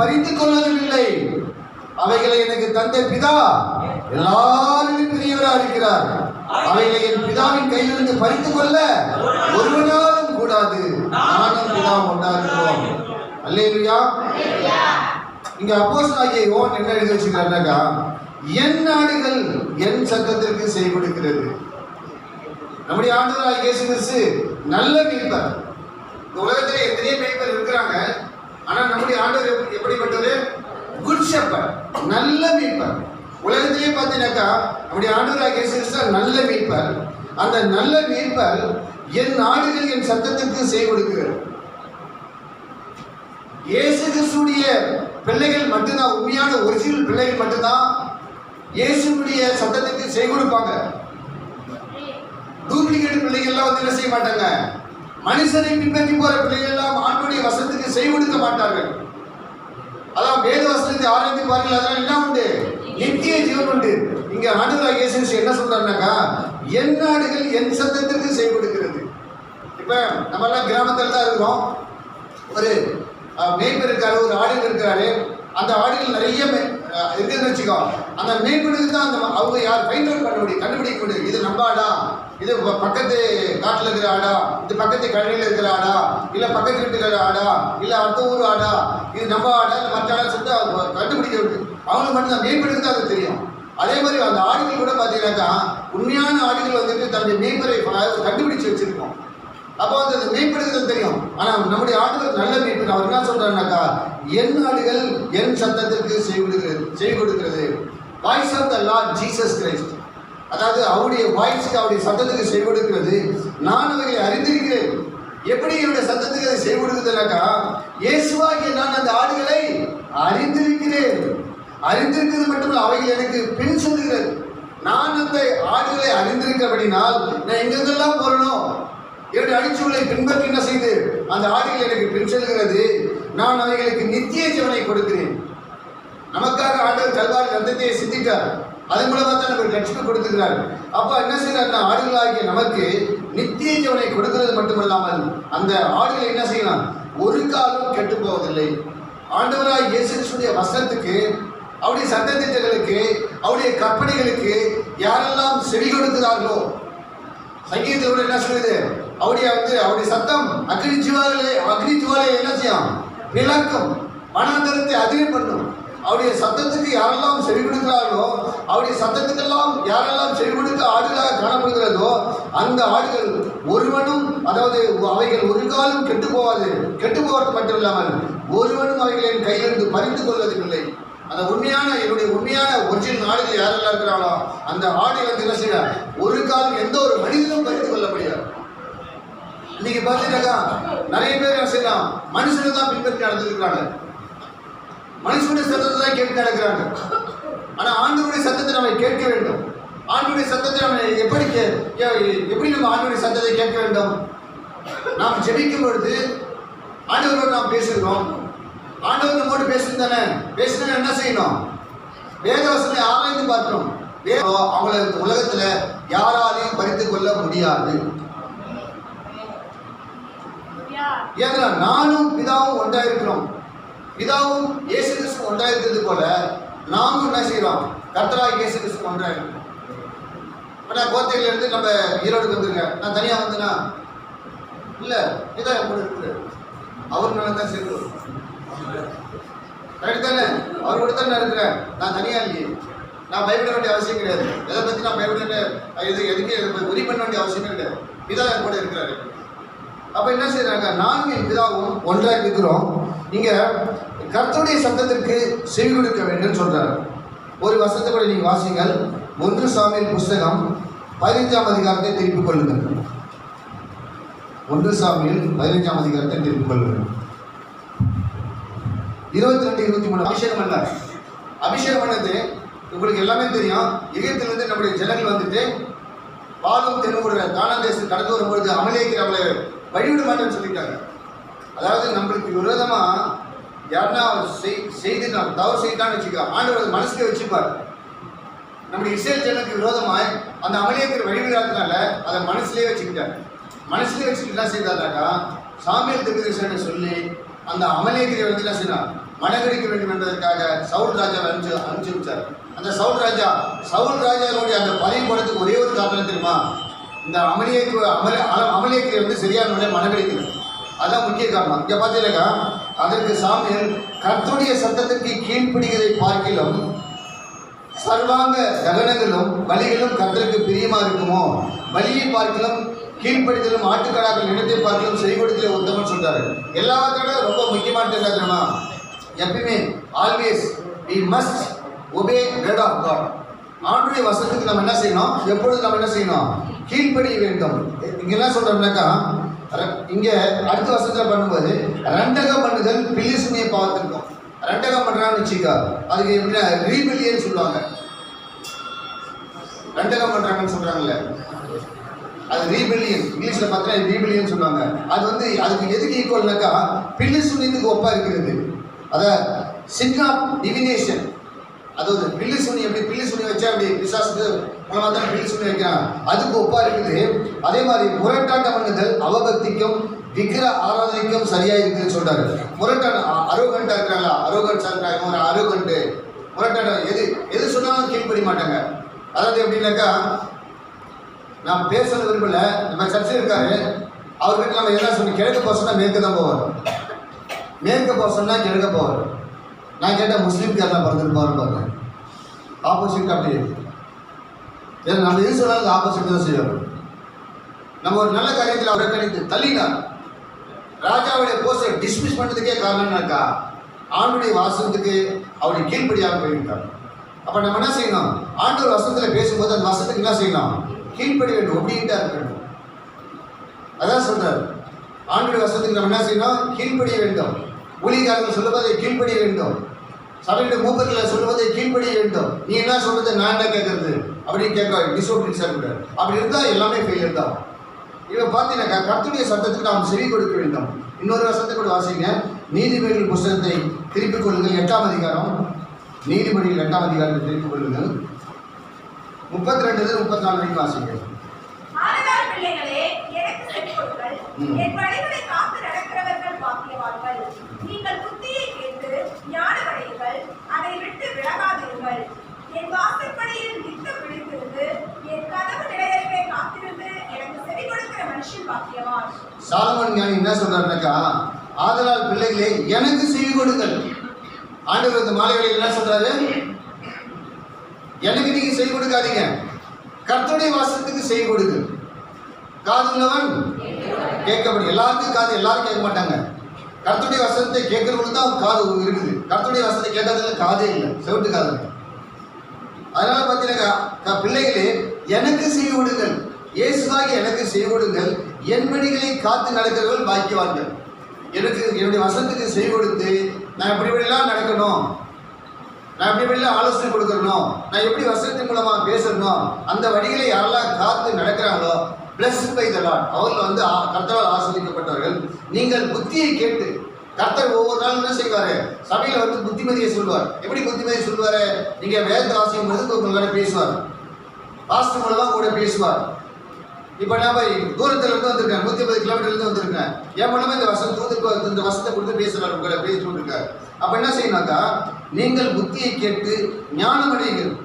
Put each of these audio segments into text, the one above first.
பறித்துக் கொள்வதும் இல்லை. அவைகளை எனக்கு தந்த பிதா எல்லாரிலும் பெரியவராக இருக்கிறார். அவைகளை என் பிதாவின் கையிலிருந்து பறித்துக் கொள்ள ஒருவனாலும் கூடாது. நானும் பிதாவும் ஒன்றா இருக்கிறோம். அல்லேலூயா. இங்க அப்போஸ்தலனாகிய யோவான் என்ன எழுதி வச்சிருக்காருனாக்கா, என் ஆடுகள் என் சத்தத்திற்கு செவி கொடுக்கிறது. நம்முடைய ஆண்டவராகிய இயேசு கிறிஸ்து நல்ல மேய்ப்பர். இந்த உலகத்திலே எத்தனையோ மேய்ப்பர் இருக்கிறாங்க. ஆனா நம்முடைய ஆண்டவர் எப்படிப்பட்டவர்? குட் ஷெப்பர்ட், நல்ல மேய்ப்பர். உலகத்திலே பார்த்தீங்கன்னாக்கா நம்முடைய ஆண்டவராகிய இயேசு கிறிஸ்து நல்ல மேய்ப்பர். அந்த நல்ல மேய்ப்பர் என் ஆடுகள் என் சத்தத்திற்கு செவி கொடுக்கிறது. இயேசு கிறிஸ்துடைய பிள்ளைகள் மட்டும்தான், உண்மையான ஒரிஜினல் பிள்ளைகள் மட்டும்தான் இயேசுடைய சத்தத்துக்கு செவி கொடுப்பாங்க. டூப்ளிகேட் பிள்ளைகள் எல்லாம் வந்து என்ன செய்ய மாட்டாங்க. மனுஷனை பின்பற்றி போற பிள்ளைகள் எல்லாம் ஆண்டுடைய வசனத்துக்கு செவி கொடுக்க மாட்டார்கள். அதான் வேத வசனத்தை ஆராய்ந்து பாருங்கள், அதெல்லாம் என்ன உண்டு? நித்திய ஜீவன் உண்டு. இங்க ஆண்டவராகிய இயேசு கிறிஸ்து என்ன சொல்றாருனாக்கா, என் ஆடுகள் என் சத்தத்திற்கு செவி கொடுக்கிறது. இப்ப நம்ம எல்லாம் கிராமத்துல தான் இருக்கிறோம். ஒரு மேய்ப்பர் இருக்காரு, ஒரு ஆடுகள் இருக்கிறாரு. அந்த ஆடுகள் நிறைய இருக்குதுன்னு வச்சுக்கோ. அந்த மேய்ப்பனுக்கு தான் அந்த அவங்க யார் ஃபைண்ட் அவுட் பண்ண முடியும், கண்டுபிடிக்க முடியும். இது நம்ம ஆடா, இது பக்கத்து காட்டில் இருக்கிற ஆடா, இது பக்கத்து கழனியில் இருக்கிற ஆடா, இல்லை பக்கத்து வீட்டுல இருக்கிற ஆடா, இல்லை அடுத்த ஊர் ஆடா, இது நம்ம ஆடா, இல்லை மற்ற ஆடா சொல்லிட்டு கண்டுபிடிக்க முடியும். அவங்களுக்கு மட்டும் தான் மேய்ப்பனுக்கு தான் அது தெரியும். அதே மாதிரி அந்த ஆடுகள் கூட பார்த்தீங்கன்னாக்கா உண்மையான ஆடுகள் வந்துட்டு தன்னுடைய மேய்ப்பரை கண்டுபிடிச்சு வச்சிருக்கோம். அப்போ வந்து அது மேய்ப்படுகிறது தெரியும். ஆனால் நம்முடைய ஆடுகள் நல்ல மேய்ப்பு. அவர் என்ன சொல்றாருனாக்கா, என் ஆடுகள் என் சத்தத்திற்கு செவி கொடுக்கிறது. Voice of the Lord Jesus Christ, அதாவது அவருடைய வாய்ஸுக்கு, அவருடைய சத்தத்துக்கு செவி கொடுக்கிறது. நான் அவைகளை அறிந்திருக்கிறேன். எப்படி என்னுடைய சத்தத்துக்கு அதை செவி கொடுக்குதுனாக்கா, இயேசுவாகிய நான் அந்த ஆடுகளை அறிந்திருக்கிறேன். அறிந்திருக்கிறது மட்டுமல்ல, அவைகள் எனக்கு பின் சொல்லுகிறது. நான் அந்த ஆடுகளை அறிந்திருக்கிறபடினால் நான் எங்கெங்கெல்லாம் போறணும், என்னுடைய அடிச்சுவலை பின்பற்றி என்ன செய்து அந்த ஆடுகள் எனக்கு பின் செல்கிறது. நான் அவைகளுக்கு நித்திய ஜீவனை கொடுக்கிறேன். நமக்காக ஆண்டவர் கல்வாரி ரத்தத்தை சிந்திட்டார். அதன் மூலமாக தான் நமக்கு ரட்சிப்பு கொடுத்துக்கிறார். அப்போ என்ன செய்யறாருன்னா, ஆடுகளாகிய நமக்கு நித்திய ஜீவனை கொடுக்கிறது மட்டுமல்லாமல் அந்த ஆடுகளை என்ன செய்யலாம், ஒரு காலம் கெட்டு போவதில்லை. ஆண்டவராய் இயேசு கிறிஸ்துவின் வசனத்துக்கு, அவருடைய சட்டத்திட்டங்களுக்கு, அவருடைய கற்பனைகளுக்கு யாரெல்லாம் செவி கொடுக்கிறார்களோ, சங்கீதத்தோடு என்ன சொல்லுது, அவருடைய சத்தம் அக்னி ஜுவாலை என்ன செய்யும், விளக்கும், மனாந்தரத்தை அதிகம் பண்ணும். அவருடைய சத்தத்துக்கு யாரெல்லாம் செவி கொடுக்கிறார்களோ, அவருடைய சத்தத்துக்கெல்லாம் யாரெல்லாம் செவி கொடுக்க ஆடுகளாக காணப்படுகிறதோ, அந்த ஆடுகள் ஒருவனும், அதாவது அவைகள் ஒரு காலம் கெட்டு போவது மட்டும் இல்லாமல் ஒருவனும் அவைகளின் கையிலிருந்து பறித்து கொள்வதில்லை. அந்த என்னுடைய உண்மையான ஒரிஜினல் ஆடுகள் யாரெல்லாம் இருக்கிறாங்களோ அந்த ஆடுகள் வந்து என்ன செய்ய ஒரு காலம் எந்த ஒரு மனிதனும் பறித்து கொள்ள முடியாது. இன்னைக்கு பார்த்தீங்கன்னாக்கா நிறைய பேர் என்ன செய்யலாம், மனுஷனை தான் பின்பற்றி நடந்துருக்கிறாங்க, மனுஷனுடைய சத்தத்தை தான் கேட்டு நடக்கிறாங்க. ஆனா ஆண்டவருடைய சத்தத்தை நம்ம கேட்க வேண்டும். ஆண்டவருடைய சத்தத்தை நம்ம எப்படி நம்ம ஆண்டவருடைய சத்தத்தை கேட்க வேண்டும்? நாம் ஜெபிக்கும் பொழுது ஆண்டவரோடு நாம் பேசுகிறோம். ஆண்டவர் நம்மோடு பேசுறதானே, பேசுனா என்ன செய்யணும், வேதவசனை ஆராய்ந்து பார்க்கணும். அவங்கள உலகத்துல யாராலையும் பறித்துக் கொள்ள முடியாது. ஏன்னா நானும் பிதாவும் ஒன்றா இருக்கிறோம். பிதாவும் இயேசு கிறிஸ்து ஒன்றா இருக்கிறது போல நாமும் என்ன செய்யறோம், கர்த்தராகிய இயேசு கிறிஸ்து ஒன்றா இருக்கிறோம். நான் கோத்தையில இருந்து நம்ம ஈரோடுக்கு வந்துருக்கேன். நான் தனியா வந்தேனா இல்ல, பிதா கூட இருக்கிறார், அவர் நல்லா தான் சேர்ந்து ரைட் தானே, அவர் கூட தான் நான் இருக்கிறேன். நான் தனியா இல்லையே, நான் பயப்பட வேண்டிய அவசியம் கிடையாது. எதை பத்தி நான் பயப்பட எதுக்கு உரி பண்ண வேண்டிய அவசியமே கிடையாது. பிதா கூட இருக்கிறாரு. அப்ப என்ன செய்யறாங்க, நானும் என் பிதாவும் ஒன்றாக இருக்கிறோம். நீங்க கர்த்தருடைய சத்தத்திற்கு செவி கொடுக்க வேண்டும் சொல்றாரு. ஒரு வசனத்தை கூட நீங்க வாசிங்கள். 1 சாமுவேல் புஸ்தகம் 15ஆம் அதிகாரத்தை திருப்பிக் கொள்ளுங்கள். 1 சாமுவேல் 15ஆம் அதிகாரத்தை திருப்பிக் கொள்ளுங்கள். 22, 23 அபிஷேகம் பண்ணார். அபிஷேகம் பண்ணது உங்களுக்கு எல்லாமே தெரியும். எகிப்திலிருந்து நம்முடைய ஜனங்கள் வந்துட்டு பாலும் தென்னுடைய கானான் தேசத்துக்கு கடந்து வரும்பொழுது அமலேக்கு அவளை வழிவிட மாட்டேன்னு சொல்லிட்டாங்க. அதாவது நம்மளுக்கு விரோதமா யாருன்னா செய்து நாம் தவறு செய்தான்னு வச்சுக்கோ, ஆண்டவர் மனசுல வச்சுப்பார். நம்முடைய இஸ்ரேல் ஜனத்துக்கு விரோதமாய் அந்த அமலேக்கு வழிவிடாததுனால அதை மனசுலேயே வச்சுக்கிட்டார். மனசுலேயே வச்சுட்டு என்ன செய்தாருனாக்கா, சாமுவேல் தீர்க்கதரிசனை சொல்லி அந்த அமலேக்கியை வந்து என்ன செய்யணும், மனகடிக்க வேண்டும் என்பதற்காக சவுல் ராஜா அனுப்பிச்சு வச்சார். அந்த சவுல் ராஜாவுடைய அந்த பதவி போனதுக்கு ஒரே ஒரு காரணம் தெரியுமா, இந்த அமலேக்கியை வந்து சரியான முறையில் மனகடிக்கணும். அதான் முக்கிய காரணம். இங்கே பார்த்தீங்கன்னாக்கா அதற்கு சாமுவேல் கர்த்தருடைய சத்தத்துக்கு கீழ்ப்பிடிகளை பார்க்கிலும் சர்வாங்க தகனங்களும் பலிகளும் கர்த்தருக்கு பிரியமா இருக்குமோ, பலியை பார்க்கிலும் கீழ்ப்படுத்தலும் ஆட்டுக்கடாக்கள் இடத்தை பார்க்கலும் செய்கொடுக்கல உத்தமன் சொல்றாரு. எல்லாத்தோட ரொம்ப முக்கியமான என்ன தெரியுமா, எப்பயுமே always we must obey word of God. ஆண்டுடைய வசனத்துக்கு நம்ம என்ன செய்யணும், எப்பொழுது நம்ம என்ன செய்யணும், கீழ்ப்படிய வேண்டும். இங்க என்ன சொல்றோம்னாக்கா, இங்க அடுத்த வசனத்துல பண்ணும்போது ரெண்டகம் பண்ணுதல் பிலிசுமையை பார்த்துருக்கோம். ரெண்டகம் பண்றான்னு வச்சுக்கா, அதுக்கு எப்படின்னா ரீபிலியன் சொல்லுவாங்க. ரெண்டகம் பண்றாங்கன்னு சொல்றாங்கல்ல, அது ரீபிலியன், இங்கிலீஷ்ல பார்த்தா ரீபிலியன் சொல்லுவாங்க. அது வந்து அதுக்கு எதுக்கு ஈக்குவல்னாக்கா பில்லிசுனியத்துக்கு ஒப்பா இருக்கிறது. அதான் சின் ஆஃப் டிவினேஷன். அதாவது பில்லிசுனி எப்படி பில்லிசுனி வச்சா அப்படி பிசாசுக்கு மூலமாக தான் பில்லிசுனி வைக்கிறான், அதுக்கு ஒப்பா இருக்குது. அதே மாதிரி முரட்டாட்டம் பண்ணுதல் அவபக்திக்கும் விக்கிர ஆராதனைக்கும் சரியா இருக்குதுன்னு சொல்றாரு. முரட்டாட்டம் அரோகண்டா இருக்கிறாங்களா, அரோகன்ஸா இருக்காங்க, ஒரு அரோகண்டு முரட்டாட்டம் எது சொன்னாலும் கீழ்ப்படி மாட்டாங்க. அதாவது எப்படின்னாக்கா, நான் பேச விரும்பல, நம்ம சர்ச்சை இருக்காரு, அவர்கிட்ட நம்ம என்ன சொல்லி கிழக்கு போக சொன்னா மேற்கு தான் போவார், மேற்கு போக சொன்னா கிழக்க போவார். நான் கேட்டால் முஸ்லீம்காரெலாம் பிறந்திருப்பாரு பாருங்க, ஆப்போசிட் அப்படி ஏன்னா நம்ம எது சொன்னாலும் ஆப்போசிட் தான் செய்வார். நம்ம ஒரு நல்ல காரியத்தில் அவரை கணித்து தள்ளினார். ராஜாவுடைய போஸ்டை டிஸ்மிஸ் பண்ணதுக்கே காரணம்னாக்கா ஆண்டுடைய வாசத்துக்கு அவருடைய கீழ்ப்படியாக போயிருக்கார். அப்போ நம்ம என்ன செய்யணும், ஆண்டவர் வசனத்தில் பேசும்போது அந்த வசனத்துக்கு என்ன செய்யணும், கீழ்ப்படி வேண்டும், அப்படின்ட்டா இருக்க வேண்டும். அதான் சொல்றாரு, ஆண்டுடைய வசனத்துக்கு நம்ம என்ன செய்யணும், கீழ்ப்படிய வேண்டும். ஊழியக்காரர்கள் சொல்லுவதை கீழ்ப்படிய வேண்டும். சபையுடைய மூப்பர்களை சொல்லுவதை கீழ்ப்படிய வேண்டும். நீ என்ன சொல்றது, நான் என்ன கேட்கறது அப்படின்னு கேட்க டிசோபிடியன்ஸா இருக்க. அப்படி இருந்தால் எல்லாமே ஃபெயிலியர் தான். இவன் பார்த்தீங்கன்னாக்கா கர்த்தருடைய சட்டத்துக்கு நாம் செவி கொடுக்க வேண்டும். இன்னொரு வசனத்தை கூட வாசிங்க, நீதிமொழிகள் புஸ்தகத்தை திருப்பிக் கொள்ளுங்கள், 8ஆம் அதிகாரம். நீதிமொழிகள் 8ஆம் அதிகாரத்தை திருப்பிக் கொள்ளுங்கள், 32 34 வரைக்கும் வாசிங்க. நீங்கள் புத்தியை கேட்டு ஞானமடையுங்கள், அதை விட்டு விலகாதிருங்கள். என் வாசற்படியில் நித்தம் விழித்திருந்து என் கதவு நிலையருகே காத்திருந்து எனக்கு செவி கொடுக்கிற மனுஷன் பாக்கியவான். சாலமோன் ஞானி என்ன சொல்றாருனாக்கா, ஆதலால் பிள்ளைகளே எனக்கு செவி கொடுங்கள். ஆண்டவர் இந்த மாலைகளில் என்ன சொல்றாரு, எனக்கு நீங்க செவி கொடுக்காதீங்க, கர்த்தருடைய வாசத்துக்கு செவி கொடுங்க. காது உள்ளவன் கேட்கப்படும். எல்லாருக்கும் காது, எல்லாரும் கேட்க மாட்டாங்க. கர்த்தருடைய வசனத்தை கேட்கறவங்களுக்கு தான் காது இருக்குது. கர்த்தருடைய வசனத்தை கேட்கறதுல காதே இல்லை, செவிட்டு காது. அதனால பார்த்தீங்கன்னா பிள்ளைகளே எனக்கு செவி கொடுங்கள், இயேசுவாகி எனக்கு செவி கொடுங்கள், என் வழிகளை காத்து நடக்கிறவர்கள் பாக்கியவான்கள். எனக்கு என்னுடைய வசனத்துக்கு செவி கொடுத்து நான் எப்படிலாம் நடக்கணும், நான் எப்படிலாம் ஆலோசனை கொடுக்கணும், நான் எப்படி வசனத்தின் மூலமா பேசணும், அந்த வழிகளை யாரெல்லாம் காத்து நடக்கிறாங்களோ பிளஸ்ட் பை தி லார்ட், அவர்கள் வந்து கர்த்தரால் ஆசீர்வதிக்கப்பட்டவர்கள். நீங்கள் புத்தியை கேட்டு, கர்த்தர் ஒவ்வொரு நாளும் என்ன செய்வாரு, சபையில வந்து புத்திமதியை சொல்வார். எப்படி புத்திமதியை சொல்வாரு, நீங்க வேத வாசிக்கும் பொழுது உங்களோட பேசுவார், பாஸ்டர் மூலமா கூட பேசுவார். இப்போ நான் தூரத்துல இருந்து வந்திருக்கேன், 150 கிலோமீட்டர்ல இருந்து வந்திருக்கேன், என் மூலமா இந்த வசனத்தை கொடுத்து பேசுறாரு, உங்களை பேசிட்டு இருக்காரு. அப்ப என்ன செய்யணும்னாக்கா, நீங்கள் புத்தியை கேட்டு ஞானமடையுங்கள்.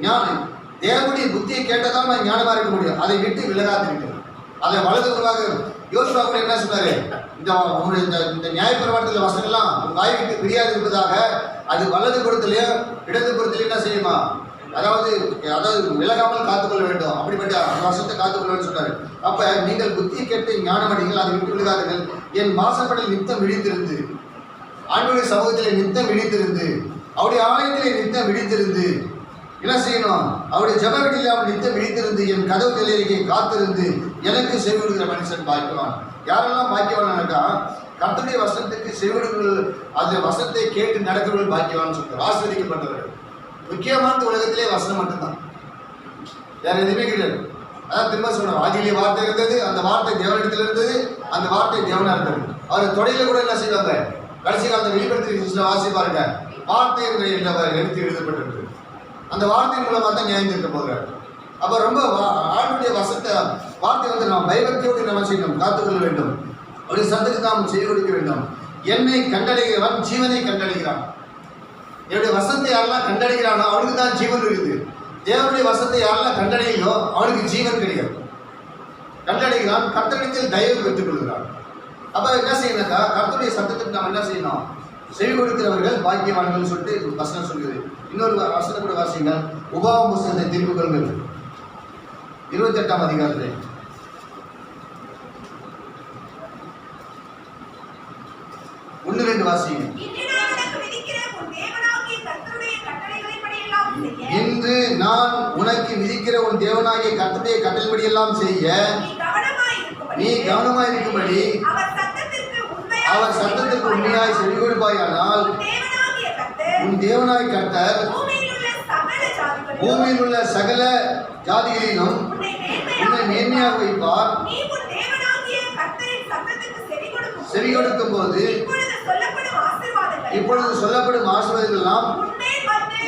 ஞானம் தேவனுடைய புத்தியை கேட்டதான் நான் ஞானமா இருக்க முடியும், அதை விட்டு விலகாதிருக்கிறது. அதை வலதுபுறமாக யோசுவா கூட என்ன சொன்னாரு, இந்த நியாயப்பிரமாணத்தில் வசனம்லாம் வாய் விட்டு பிரியாது இருப்பதாக, அது வலது புறத்திலேயோ இடது புறத்திலேயே என்ன செய்யுமா, அதாவது விலகாமல் காத்துக்கொள்ள வேண்டும், அப்படிப்பட்ட வசனத்தை காத்துக்கொள்ள வேண்டும் சொன்னாரு. அப்ப நீங்கள் புத்தியை கேட்டு ஞானமடைங்கள், அதை விட்டு விலகாதுங்கள். என் வாசப்படில் நித்தம் விழித்திருந்து, ஆண்டவருடைய சமூகத்திலே நித்தம் விழித்திருந்து, அவருடைய ஆலயத்திலே நித்தம் விழித்திருந்து என்ன செய்யணும், அவருடைய ஜெப வீட்டில் அவர் நித்தம் விழித்திருந்து என் கதவு நிலையிலே காத்திருந்து எனக்கு செவி கொடுக்கிற மனுஷன் பாக்கியவான். யாரெல்லாம் பாக்கியவானாக்கா, கர்த்தருடைய வசனத்துக்கு செவி கொடுக்கிறது, அந்த வசனத்தை கேட்டு நடக்கிறவர்கள் பாக்கியவான்னு சொல்றார். ஆசீர்வதிக்கப்பட்டவர்கள். முக்கியமான உலகத்திலே வசனம் மட்டும்தான், வேற எதுவுமே கிடையாது. அதான் திரும்ப சொல்றோம், ஆதியிலே வார்த்தை இருந்தது, அந்த வார்த்தை தேவனிடத்தில் இருந்தது, அந்த வார்த்தை தேவனா இருந்தது. அவர் தொடையில கூட என்ன செய்வாங்க, கடைசி காலத்தை வெளிப்படுத்தி வாசிப்பாருங்க, வார்த்தை எழுத்து எழுதப்பட்டிருக்கு. அந்த வார்த்தையின் மூலமாக தான் நியாயம் தீர்க்க போகிறார். அப்போ ரொம்ப ஆண்டுடைய வார்த்தை வந்து நாம் பயபக்தியோடு நம்ம செய்யணும், காத்துக்கொள்ள வேண்டும். அவருடைய சந்தத்துக்கு நாம் செய்து கொடுக்க வேண்டும். என்னை கண்டடைகிறவன் ஜீவனை கண்டடைகிறான். என்னுடைய வசனத்தை யாரெல்லாம் கண்டடைகிறானோ அவனுக்கு தான் ஜீவன் இருக்குது. தேவனுடைய வசனத்தை யாரெல்லாம் கண்டடையோ அவனுக்கு ஜீவன் கிடையாது. கண்டடைகிறான், கர்த்தரிடத்தில் தயவு பெற்றுக் கொள்கிறான். அப்ப என்ன செய்யணும்க்கா, கர்த்தருடைய சத்தத்துக்கு நாம் என்ன செய்யணும்? செவி கொடுக்கிறவர்கள் பாக்கியவான்கள் சொல்லிட்டு வசனம் சொல்லுது. இன்னொரு வசனம் கூட வாசிங்க. உபாகம புத்தகத்தை திருப்பி கொள்ளுங்கள், 28ஆம் அதிகாரத்தை. ஒன்று ரெண்டு வாசிங்க. இன்று நான் உனக்கு விதிக்கிற உன் தேவனாகிய கர்த்தருடைய கட்டளைப்படி எல்லாம் செய்ய நீ கவனமாய் இருக்கும்படி அவர் சத்தத்திற்கு உண்மையாய் செவி கொடுப்பாயானால் உன் தேவனாய் கர்த்தர் பூமியில் உள்ள சகல ஜாதிகளிலும் உன்னை மேன்மையாக வைப்பார். செவி கொடுக்கும் போது இப்பொழுது சொல்லப்படும் ஆசீர்வாதங்கள் எல்லாம்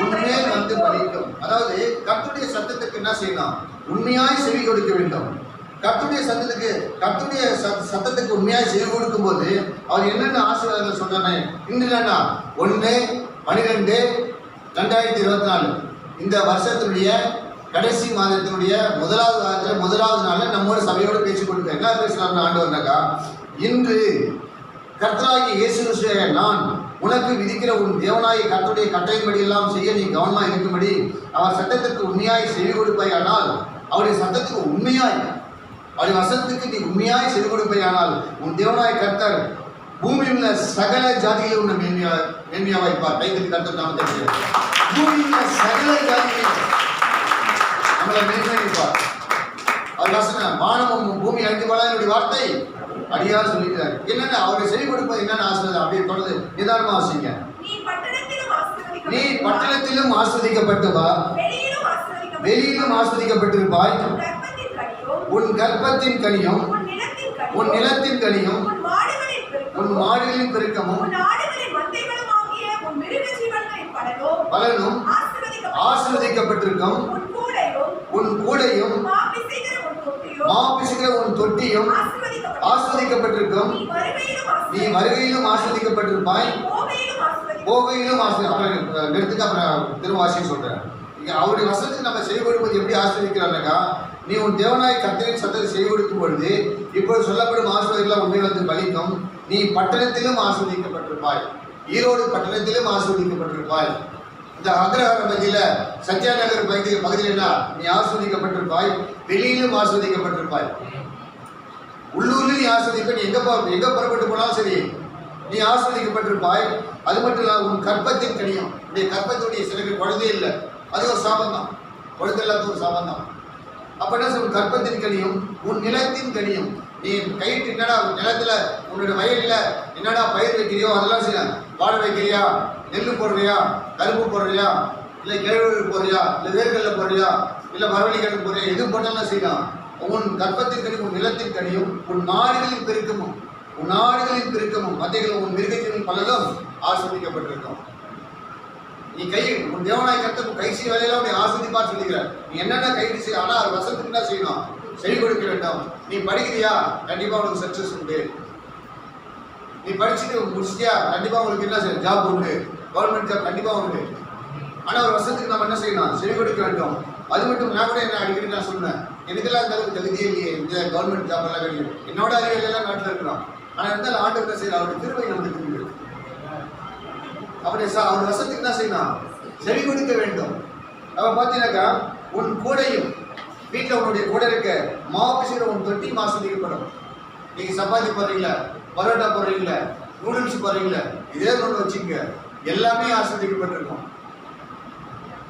உண்மையில் வந்து பலிக்கும். அதாவது கர்த்தருடைய சத்தத்துக்கு என்ன செய்யணும்? உண்மையாய் செவி கொடுக்க வேண்டும். கர்த்தருடைய சத்தத்துக்கு உண்மையாய் செவி கொடுக்கும் போது அவர் என்னென்ன ஆசீர்வாதங்கள் சொன்னானே இன்னும் 1/12/2024 இந்த வருஷத்தினுடைய கடைசி மாதத்தினுடைய முதலாவது வாரத்தில் முதலாவது நாளில் நம்மோட சபையோடு பேசிக் கொடுக்க என்ன பேசலாம்னு ஆண்டவர்னாக்கா, இன்று கர்த்தராகிய இயேசு கிறிஸ்துவே நான் உனக்கு விதிக்கிற உன் தேவனாகிய கர்த்தருடைய கட்டளைப்படி எல்லாம் செய்ய நீ கவனமாக இருக்கும்படி அவர் சட்டத்திற்கு உண்மையாய் செவி கொடுப்பாயானால் அவருடைய சட்டத்துக்கு உண்மையாய் அவருடைய வசனத்துக்கு நீ உண்மையாய் செவி கொடுப்பாயானால் உன் தேவனாகிய கர்த்தர் பூமியில் உள்ள சகல ஜாதிகளை உன்னை மேன்மையா வைப்பார். கைது கர்த்தர் நாம தெரியும். பூமியில் உள்ள சகல ஜாதிகளை நம்மளை மேன்மையா வைப்பார். அவர் வசனம் வானமும் பூமி அழிந்து போல என்னுடைய வார்த்தை அடியார் சொல்லிக்கிறார். என்னென்ன அவருடைய செவி கொடுப்பது என்னென்ன ஆசீர்வாதம் அப்படியே தொடர்ந்து நிதானமா வாசிங்க. நீ பட்டணத்திலும் ஆஸ்வதிக்கப்பட்டு வா, வெளியிலும் ஆஸ்வதிக்கப்பட்டிருப்பாய். உன் கர்ப்பத்தின் கனியும் உன் நிலத்தின் கனியும் உன் மாடுகளின் பெருக்கமும் பலனும் ஆசீர்வதிக்கப்பட்டிருக்கும். உன் கூடையும் மாப்பிசுகிற உன் தொட்டியும் ஆஸ்வதிக்கப்பட்டிருக்கும். நீ வருகையிலும் ஆஸ்வதிக்கப்பட்டிருப்பாய், போகையிலும் எடுத்துக்க. அப்புறம் திருவாசின்னு சொல்றேன். அவருடைய வசனத்துக்கு நம்ம செவி கொடுப்பது எப்படி ஆஸ்வதிக்கிறாருனாக்கா, நீ உன் தேவனாய் கர்த்தரின் சத்தத்தை செவி கொடுக்கும் பொழுது இப்பொழுது சொல்லப்படும் ஆசீர்வாதங்கள் உண்மையில் வந்து பலிக்கும். நீ பட்டணத்திலும் ஆஸ்வதிக்கப்பட்டிருப்பாய், ஈரோடு பட்டணத்திலும் ஆஸ்வதிக்கப்பட்டிருப்பாய். இந்த அக்ரஹார பகுதியில சத்யா நகர் பகுதியில் நீ ஆஸ்வதிக்கப்பட்டிருப்பாய், வெளியிலும் ஆஸ்வதிக்கப்பட்டிருப்பாய். உள்ளூர்லயும் நீ ஆஸ்வதிப்ப. நீ எங்க புறப்பட்டு போனாலும் சரி நீ ஆஸ்வதிக்கப்பட்டிருப்பாய். அது மட்டும் இல்ல, உன் கர்ப்பத்தின் கனியும். உன்னுடைய கர்ப்பத்துடைய சிலருக்கு குழந்தை இல்லை, அது ஒரு சாபந்தான். குழந்தை இல்லாத ஒரு சாபந்தான். அப்ப என்ன சொல்ல, கர்ப்பத்தின் கனியும் உன் நிலத்தின் கனியும். நீ கைட்டு என்னடா நிலத்துல உன்னோட வயல்ல என்னடா பயிர் வைக்கிறியோ அதெல்லாம் செய்ய. வாழை வைக்கிறியா, நெல் போடுறியா, கரும்பு போடுறியா, இல்லை கேழ்வரகு போடுறியா, இல்லை வேர்கடலை போடுறியா, இல்லை மரவள்ளி கிழங்கு போடுறியா, எது போட்டாலும் செய்யலாம். உன் கர்ப்பத்தின் கனியும் உன் நிலத்தின் கனியும் உன் மாடுகளின் பெருக்கமும் மத்தைகளும் உன் மிருகத்தின் பலனும் ஆஸ்வதிக்கப்பட்டிருக்கும். நீ உன் தேவனாய் கர்த்தர் கை செய்ய வேலையெல்லாம் உன்னை ஆஸ்வதிப்பார் சொல்லுகிறார். நீ என்னென்ன கைது செய்ய, ஆனால் அது வசனத்துக்கு என்ன செய்யணும்? செவி கொடுக்க வேண்டும். நீ படிக்கிறியா, கண்டிப்பா உனக்கு சக்சஸ் உண்டு. நீ படிச்சுட்டு முடிச்சிட்டியா, கண்டிப்பா உங்களுக்கு என்ன செய்யும்? ஜாப் உண்டு, கவர்மெண்ட் ஜாப் கண்டிப்பா உண்டு. ஆனால் ஒரு வருஷத்துக்கு நம்ம என்ன செய்யணும்? செவி கொடுக்க வேண்டும். அது மட்டும் நான் கூட என்ன அடிக்கடி நான் சொன்னேன், எனக்கெல்லாம் இந்த அளவுக்கு தகுதியே இல்லையே, இந்த கவர்மெண்ட் ஜாப் எல்லாம் கிடையாது. என்னோட அறிவியல் எல்லாம் நாட்டில் இருக்கிறோம். ஆனால் இருந்தாலும் ஆண்டு என்ன செய்யலாம்? அவருடைய திருவை நமக்கு திரும்பி அவருடைய அவர் வசத்துக்கு என்ன செய்யணும்? செவி கொடுக்க வேண்டும். அவ பார்த்தீங்கன்னாக்கா உன் கூடையும் வீட்டில் உன்னுடைய கூட இருக்க மாவு உன் தொட்டியும் ஆஸ்வதிக்கப்படும். நீங்க சப்பாத்தி போடுறீங்களா, பரோட்டா போடுறீங்களா, நூடுல்ஸ் போடுறீங்களா, இதே ஒன்று வச்சுங்க, எல்லாமே ஆஸ்வதிக்கப்பட்டிருக்கும்.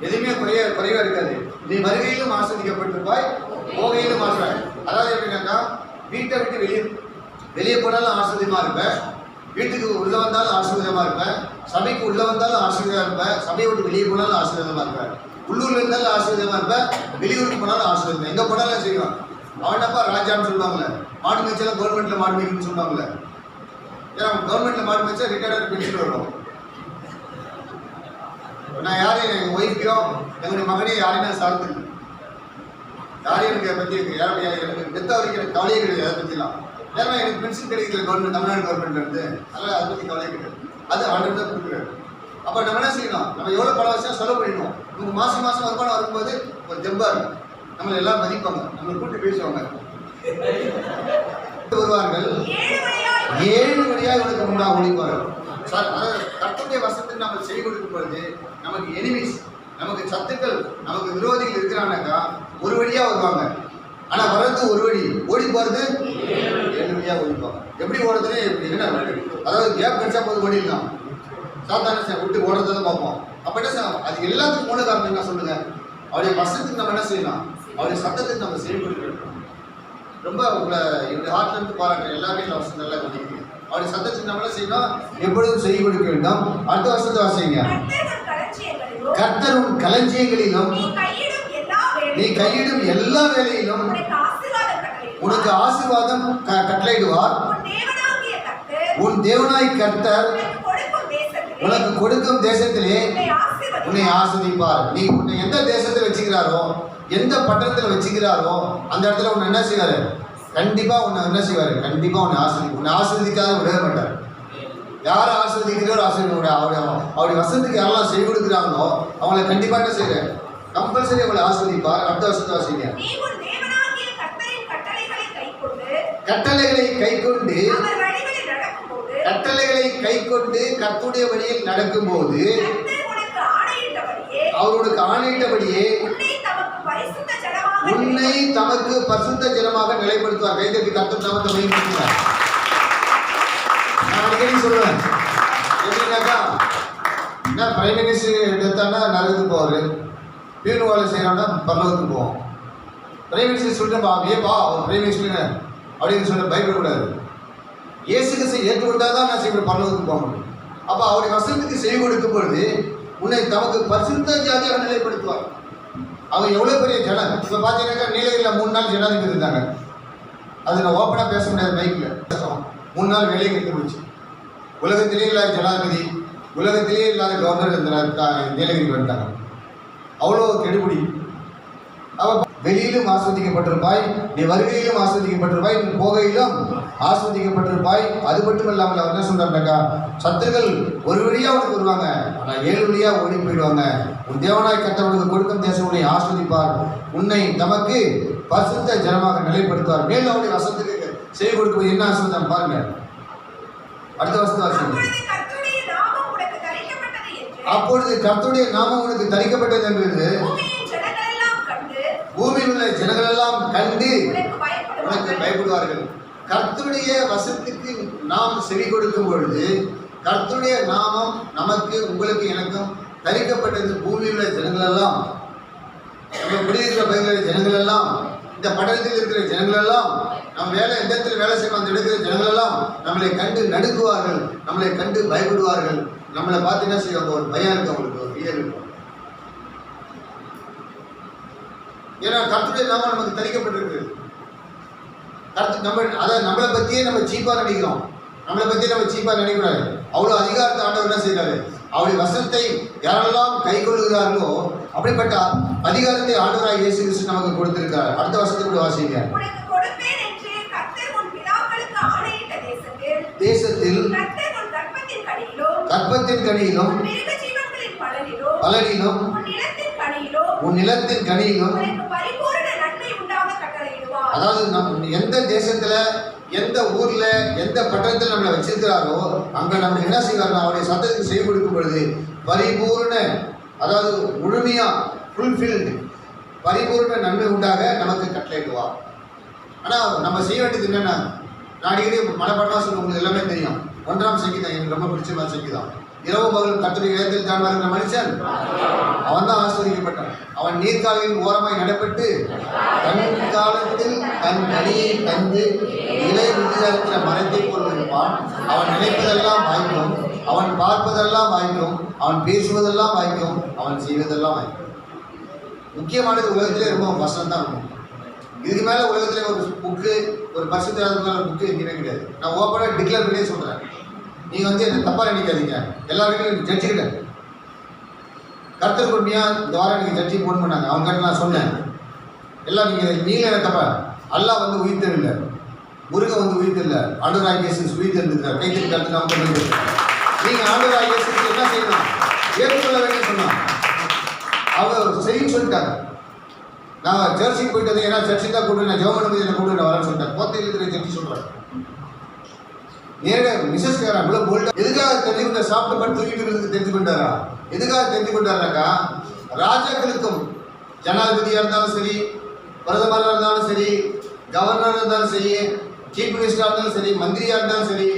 எதுவுமே குறைவா இருக்காது. நீ வருகையிலும் ஆஸ்வதிக்கப்பட்டிருப்பாய், போகையிலும் ஆஸ்வதி. அதாவது எப்படின்னாக்கா, வீட்டை விட்டு வெளியே போனாலும் ஆஸ்வதியமா இருப்பேன், வீட்டுக்கு உள்ள வந்தாலும் ஆசீர்வாதமா இருப்பேன், சபைக்கு உள்ள வந்தாலும் ஆசீர்வாதமா இருப்பேன், சபையை விட்டு வெளியே போனாலும் ஆசீர்வாதமா இருப்பேன், உள்ளூர்ல இருந்தாலும் ஆசீர்வாதமா இருப்பேன், வெளியூருக்கு போனாலும் ஆசீர்வாதம். எங்க போனாலும் செய்வான். அவனப்பா ராஜான்னு சொல்லுவாங்களே, மாடு மேய்ச்சலாம் கவர்மெண்ட்ல மாடு மேய்க்கணும்னு சொல்லுவாங்களே. ஏன்னா கவர்மெண்ட்ல மாடு மேய்ச்சா ரிட்டையர்ட் பென்ஷன் வரும். நான் யாரையும் எங்க ஒய்ஃபையோ எங்களுடைய மகனையும் யாரையும் நான் சார்ந்து யாரையும் எனக்கு பற்றி எனக்கு டெத் வரைக்கும் எனக்கு கவலையே கிடையாது. அதை பற்றிலாம் ஏன்னா எனக்கு பென்ஷன் கிடைக்கல கவர்மெண்ட், தமிழ்நாடு கவர்மெண்ட்ல இருந்து, அதனால அதை பற்றி கவலை கிடையாது. அது ஆர்டர் தான் கொடுக்குறாரு. அப்போ நம்ம என்ன செய்யணும்? நம்ம எவ்வளோ பல வருஷம் செலவு பண்ணிடணும். நமக்கு மாதம் வருமானம் வரும்போது ஒரு ஜெம்பா இருக்கும், நம்மளை எல்லாம் மதிப்பாங்க, நம்மளை கூட்டி பேசுவாங்க. வருவார்கள் 7 வழியாக இவனுக்கு முன்பாக ஒழிப்பார்கள். சார், அதாவது கர்த்தருடைய வசனத்துக்கு நம்ம செவி கொடுக்கும் பொழுது நமக்கு எனிமீஸ், நமக்கு சத்துக்கள், நமக்கு விரோதிகள் இருக்கிறாங்கனாக்கா ஒரு வழியா வருவாங்க. ஆனா வர்றது ஒரு வழி, ஓடி போறது 7 வழியா ஓடிப்பாங்க. எப்படி ஓடுறதுன்னு என்ன, அதாவது கேப் கிடைச்சா போது ஓடிடலாம், சாதாரண விட்டு ஓடுறதை பார்ப்போம். அப்ப என்ன சார், அது எல்லாத்துக்கும் மூல காரணம் என்ன சொல்லுங்க? அவருடைய வசனத்துக்கு நம்ம என்ன செய்யலாம்? அவருடைய சத்தத்துக்கு நம்ம செவி கொடுக்கணும். ரொம்ப உங்களை என்னுடைய ஹார்ட்ல இருந்து பாராட்டுறேன், எல்லாமே இந்த வசனம் நல்லா கவனிக்கிறீங்க. அவருடைய சத்தத்துக்கு நம்ம என்ன செய்யணும்? எப்பொழுதும் செவி கொடுக்க வேண்டும். அடுத்த வசனத்தை வாசிங்க. கர்த்தர் உன் களஞ்சியங்களிலும் நீ கையிடும் எல்லா வேலையிலும் உனக்கு ஆசீர்வாதம் கட்டளையிடுவார். உன் தேவனாய் கர்த்தர் உனக்கு கொடுக்கும் தேசத்திலே உன்னை ஆசீர்வதிப்பார். நீ உன்னை எந்த தேசத்தில் வச்சுக்கிறாரோ, எந்த பட்டணத்தில் வச்சுக்கிறாரோ, அந்த இடத்துல உன்னை என்ன செய்வாரு? கண்டிப்பா உன்னை என்ன செய்வாரு? கண்டிப்பா உன்னை ஆசீர்வதிக்காத விடவே மாட்டார். யாரை ஆசீர்வதிக்கிறோ அவருடைய வசனத்துக்கு யாரெல்லாம் செவி கொடுக்குறாங்களோ அவங்களை கண்டிப்பா என்ன செய்வார்? கம்பல்சரி அவங்களை ஆசீர்வதிப்பார். அடுத்த வசனத்தை வாசிங்க. கட்டளைகளை கைக்கொண்டு கர்த்தருடைய வழியில் நடக்கும்போது அவர்களுக்கு ஆணையிட்டபடியே உன்னை தமக்கு பரிசுத்த ஜனமாக நிலைப்படுத்துவார். கைதட்டி கர்த்தர் நாமத்தை மகிமைப்படுத்துவார். நான் அடிக்கடி சொல்லுவேன், எப்படின்னாக்கா, என்ன பிரைம் மினிஸ்டர் எடுத்தானா நரகத்துக்கு போவாரு, பியூன் வேலை செய்யறோம்னா பரலோகத்துக்கு போவோம். பிரைம் மினிஸ்டர் சொல்லிட்டு ஏப்பா அவர் பிரைம் மினிஸ்டர் அப்படின்னு சொல்ல பயப்படக்கூடாது. இயேசுக்கு ஏற்றுக்கொண்டா தான் நான் செய்ய பரலோகத்துக்கு போக முடியும். அப்போ அவருடைய வசனத்துக்கு செவி கொடுக்கும் பொழுது உன்னை தமக்கு பரிசுத்த ஜாதியாக நிலைப்படுத்துவார். அவங்க எவ்வளோ பெரிய ஜனம். இப்போ பார்த்தீங்கன்னாக்கா நீலகிரியில் 3 நாள் ஜனாதிபதி இருந்தாங்க. அது நான் ஓப்பனாக பேச முடியாது, பைக்கில் 3 நாள் வேலையை கெட்டு போச்சு. உலகத்திலேயே இல்லாத ஜனாதிபதி, உலகத்திலேயே இல்லாத கவர்னர் நீலகிரி வந்துட்டாங்க. அவ்வளோ கெடுபிடி. அவ வெளியிலும் ஆஸ்வதிக்கப்பட்டிருப்பாய், நீ வருகையிலும் ஆஸ்வதிக்கப்பட்டிருப்பாய், நீ போகையிலும் ஆஸ்வதிக்கப்பட்டிருப்பாய். அது மட்டும் இல்லாமல் அவர் என்ன சொல்றாருனாக்கா, சத்துருக்கள் ஒரு வழியா உனக்கு வருவாங்க, ஆனால் 7 வழியா ஓடி போயிடுவாங்க. உன் தேவனாய் கர்த்தருக்கு கொடுக்கும் தேசம் உன்னை ஆஸ்வதிப்பார், உன்னை தமக்கு பரிசுத்த ஜனமாக நிலைப்படுத்துவார். மேலும் அவருடைய வசனத்துக்கு செய்ய கொடுக்கும் என்ன ஆஸ்வதம் பாருங்க. அடுத்த வசனம் வாசிங்க. அப்பொழுது கர்த்தருடைய நாமம் உனக்கு தரிக்கப்பட்டது என்றது பூமியில் உள்ள ஜனங்கள் எல்லாம் கண்டு உனக்கு பயப்படுவார்கள். கர்த்தருடைய வசனத்துக்கு நாம் செவி கொடுக்கும் பொழுது கர்த்தருடைய நாமம் நமக்கு, உங்களுக்கு, எனக்கும் தரிக்கப்பட்டது. பூமியில் உள்ள ஜனங்கள் எல்லாம், நம்ம குடியிருக்கிற பகுதியில் ஜனங்கள் எல்லாம், இந்த பட்டணத்தில் இருக்கிற ஜனங்கள் எல்லாம், நம்ம எந்த இடத்துல வேலை செய்வோம் அந்த இடத்துல ஜனங்கள் எல்லாம் நம்மளை கண்டு நடுக்குவார்கள், நம்மளை கண்டு பயப்படுவார்கள். நம்மளை பார்த்து என்ன செய்வாங்க? ஒரு பயம் இருக்கு அவங்களுக்கு, ஒரு ஃபியர் இருக்கும். ஏன்னா கர்த்தருடைய நாமம் நமக்கு தரிக்கப்பட்டிருக்கு. நம்மளை பற்றியே நம்ம சீப்பாக நினைக்கிறோம். நம்மளை பற்றி நம்ம சீப்பாக நினைக்கூடாது. அவ்வளோ அதிகாரத்தை ஆண்டவர் என்ன செய்கிறாரு? அவருடைய வசனத்தை யாரெல்லாம் கை கொள்ளுகிறார்களோ அப்படிப்பட்ட அதிகாரத்தை ஆண்டவராய் இயேசு கிறிஸ்து நமக்கு கொடுத்திருக்கிறார். அடுத்த வசனத்தை கூட வாசிங்க. தேசத்தில் கற்பத்தின் கனியிலும் பலனிலும் உன் நிலத்தின் கனியிலும், அதாவது எந்த தேசத்துல, எந்த ஊர்ல, எந்த பட்டணத்தில் நம்மளை வச்சிருக்கிறாரோ அங்க நம்ம என்ன செய்வார்? அவருடைய சத்தத்துக்கு செய்ய கொடுக்கும் பொழுது பரிபூர்ண, அதாவது முழுமையா ஃபுல்ஃபில்டு, பரிபூர்ண நன்மை உண்டாக நமக்கு கட்டளையிடுவார். ஆனா நம்ம செய்ய வேண்டியது என்னன்னா, நான் அடிக்கடி மனப்பாடமா சொல்ல, உங்களுக்கு எல்லாமே தெரியும். 1ஆம் சங்கீதம் எனக்கு ரொம்ப பிடிச்ச சங்கீதம். இரவு பகல் கர்த்தருடைய வேதத்தில் தான் வருகிற மனுஷன் அவன் தான் ஆசீர்வதிக்கப்பட்டான். அவன் நீர்க்காலின் ஓரமாய் நடப்பட்டு தன் காலத்தில் தன் கனியை தந்து இலை விதியாகிற மரத்தை போல் இருப்பான். அவன் நினைப்பதெல்லாம் வாய்க்கும், அவன் பார்ப்பதெல்லாம் வாய்க்கும், அவன் பேசுவதெல்லாம் வாய்க்கும், அவன் செய்வதெல்லாம் வாய்க்கும். முக்கியமானது உலகத்திலே ரொம்ப வசனம் தான் இருக்கும். இதுக்கு மேலே உலகத்திலே ஒரு புக்கு, ஒரு பரிசுத்த புக்கு எங்கேயுமே கிடையாது. நான் ஓப்பனாக டிக்ளேர் பண்ணியே சொல்கிறேன். நீங்கள் என்ன தப்பாக நினைக்காதீங்க. எல்லாருமே ஜட்ஜிக்கிட்ட கர்த்தர் உண்மையாக இந்த வாரம் நீங்கள் ஜட்ஜி ஃபோன் பண்ணாங்க. அவங்க நான் சொன்னேன், எல்லாம் நீங்கள் என்ன தப்பா, அல்லாஹ் உயிர்த்தவில்லை, முருகன் வந்து உயிர்த்தில்ல, ஆண்டவராகிய இயேசு உயிர்த்தெழுந்திருக்கிறார். கைத்தறி காலத்தில் நாம் கொண்டு நீங்க ஆண்டவராகிய இயேசுக்கு என்ன செய்யணும்? ஏற்றுக்கொள்ள வேண்டும் சொன்னா அவங்க செய்யும் சொல்லிட்டாங்க. நான் சர்ச்சுக்கு போயிட்டு வந்து ஏன்னா சர்ச்சுக்கு தான் கூப்பிட்டு நான் ஜெபம் பண்ணும்போது என்ன கூப்பிட்டு நான் வரேன்னு சொல்லிட்டேன். கோத்தையில் இருக்கிற சர்ச்சு சொல்றேன். நேரடியாக மிஸ்ஸஸ் கேரா இவ்வளோ போல்டா எதுக்காக தெரிஞ்சு கொண்ட சாப்பிட்டு பண்ணி தூக்கிட்டு இருக்கிறதுக்கு தெரிஞ்சு கொண்டாரா? எதுக்காக தெரிஞ்சு கொண்டாருனாக்கா ராஜாக்களுக்கும் ஜனாதிபதியாக இருந்தாலும் சரி, பிரதமராக இருந்தாலும் சரி, கவர்னராக இருந்தாலும் சரி, சீஃப் மினிஸ்டராக இருந்தாலும் சரி, மந்திரியாக இருந்தாலும் சரி,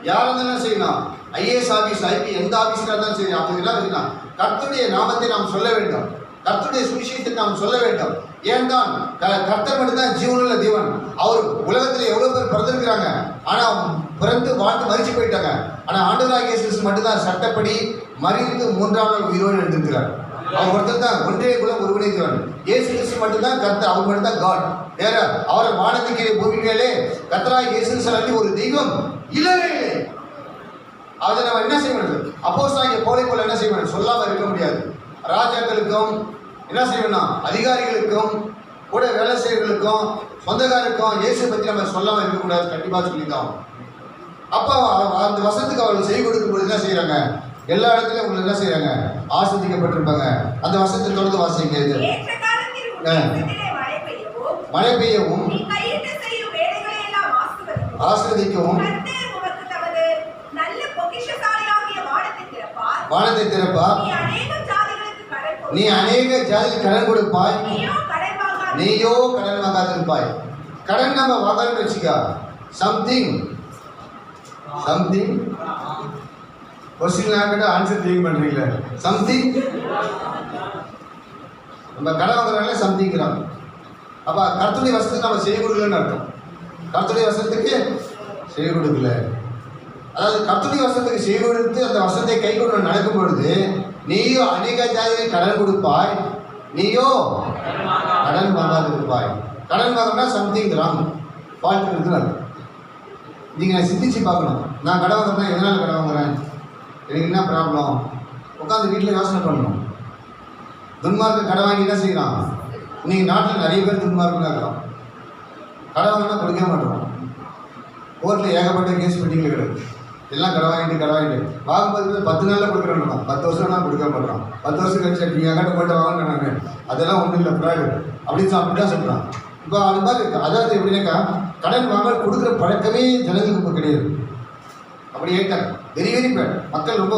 யாராக இருந்தாலும் செய்யணும், ஐஏஎஸ் ஆஃபீஸ் ஐபி எந்த ஆஃபீஸராக இருந்தாலும் சரி, அவங்க எல்லாம் செய்யணும். கர்த்தருடைய நாமத்தை நாம் சொல்ல வேண்டும், கர்த்தருடைய சுவிசேஷத்தை நாம் சொல்ல வேண்டும். ஏன்தான் கர்த்தர் மட்டும்தான் ஜீவனுள்ள தேவன். அவர் உலகத்தில் எவ்வளவு பேர் பிறந்திருக்கிறாங்க, ஆனா பிறந்து வாழ்ந்து மறிச்சு போயிட்டாங்க. ஆனா ஆண்டவராகிய இயேசு மட்டும்தான் சட்டப்படி மறித்து 3ஆம் நாள் உயிரோடு எழுந்திருக்கிறார். அவர் ஒருத்தர் தான் ஒன்றே குலம் ஒருவனே தேவன். இயேசு கிறிஸ்து மட்டும்தான் கர்த்தர், அவர் மட்டும்தான் காட். வேற அவரை வானத்துக்கு பூமி மேலே கர்த்தராகிய இயேசு சொல்லி ஒரு தெய்வம் இல்லவே இல்லை. அதை நம்ம என்ன செய்ய வேண்டும்? அப்போஸ்தலனாகிய பவுலை போல என்ன செய்ய வேண்டும்? சொல்லாம இருக்க முடியாது. ராஜாக்களுக்கும் என்ன செய்யணும், அதிகாரிகளுக்கும் கூட வேலை செய்யறவர்களுக்கும் சொந்தக்காருக்கும் இயேசு பற்றி நம்ம சொல்லாம இருக்கக்கூடாது. கண்டிப்பா சொல்லிதான். அப்போ அந்த வசனத்துக்கு அவர்கள் செய்து கொடுக்கும் பொழுது என்ன செய்யறாங்க? எல்லா இடத்துலயும் அவங்க என்ன செய்யறாங்க? ஆசிரியப்பட்டிருப்பாங்க. அந்த வசனத்தை தொடர்ந்து வாசிங்க. மழை பெய்யவும் ஆசீர்வதிக்கவும் வானத்தை திறப்பார். நீ அநேக ஜாதிக்கு கடன் கொடுப்பாய், நீயோ கடன் வாங்காதிருப்பாய். கடன் நம்ம வாங்கணும்னு வச்சுக்கா, சம்திங் கொஸ்டின் ஆகிட்ட ஆன்சர் திங்க் பண்றீங்களா? சம்திங் நம்ம கடன் வாங்குறாங்களே சம்திங்கிறாங்க. அப்ப கர்த்தருடைய வசனத்துக்கு நம்ம செய்ய கொடுக்கலன்னு அர்த்தம். கர்த்தருடைய வசனத்துக்கு செய்ய கொடுக்கல, அதாவது கர்த்தருடைய வசனத்துக்கு செய்ய கொடுத்து அந்த வசனத்தை கை கொண்டு நடக்கும் பொழுது நீயோ அநேக ஜாதியை கடன் கொடுப்பாய், நீயோ கடன் வாங்காதிருப்பாய். கடன் வாங்கினா சம்திங் ராங், ஃபால்ட் இருக்குன்னு நீங்கள் சிந்திச்சு பார்க்கணும். நான் கடன் வாங்குறேன், எதனால் கடன் வாங்குறேன், எனக்கு என்ன ப்ராப்ளம்? உட்காந்து வீட்டில் யோசனை பண்ணணும். துன்மார்க்கு கடன் வாங்கி என்ன செய்யலாம்? இன்னைக்கு நாட்டில் நிறைய பேர் துன்மார்க்குன்னு இருக்கிறோம். கடன் வாங்கினா கொடுக்க மாட்டோம். கோர்ட்டில் ஏகப்பட்ட கேஸ் பெண்டிங்கில் கிடக்கு. எல்லாம் கடன் வாங்கிட்டு வாங்கும்போது 10 நாளில் கொடுக்குறேன், 10 வருஷம் நான் கொடுக்க மாட்டோம். 10 வருஷம் கழிச்சு நீங்கள் எங்கிட்ட போய்ட்டு வாங்கினேன் நான், அதெல்லாம் ஒன்றும் இல்லை ஃப்ராடு அப்படின்னு அப்படிதான் சொல்கிறான். இப்போ அது மாதிரி இருக்கு. அதாவது எப்படின்னாக்கா கடன் வாங்க கொடுக்குற பழக்கமே ஜனங்களுக்கு இப்போ கிடையாது. அப்படி ஏற்றாங்க வெரி வெரி பேட். மக்கள் ரொம்ப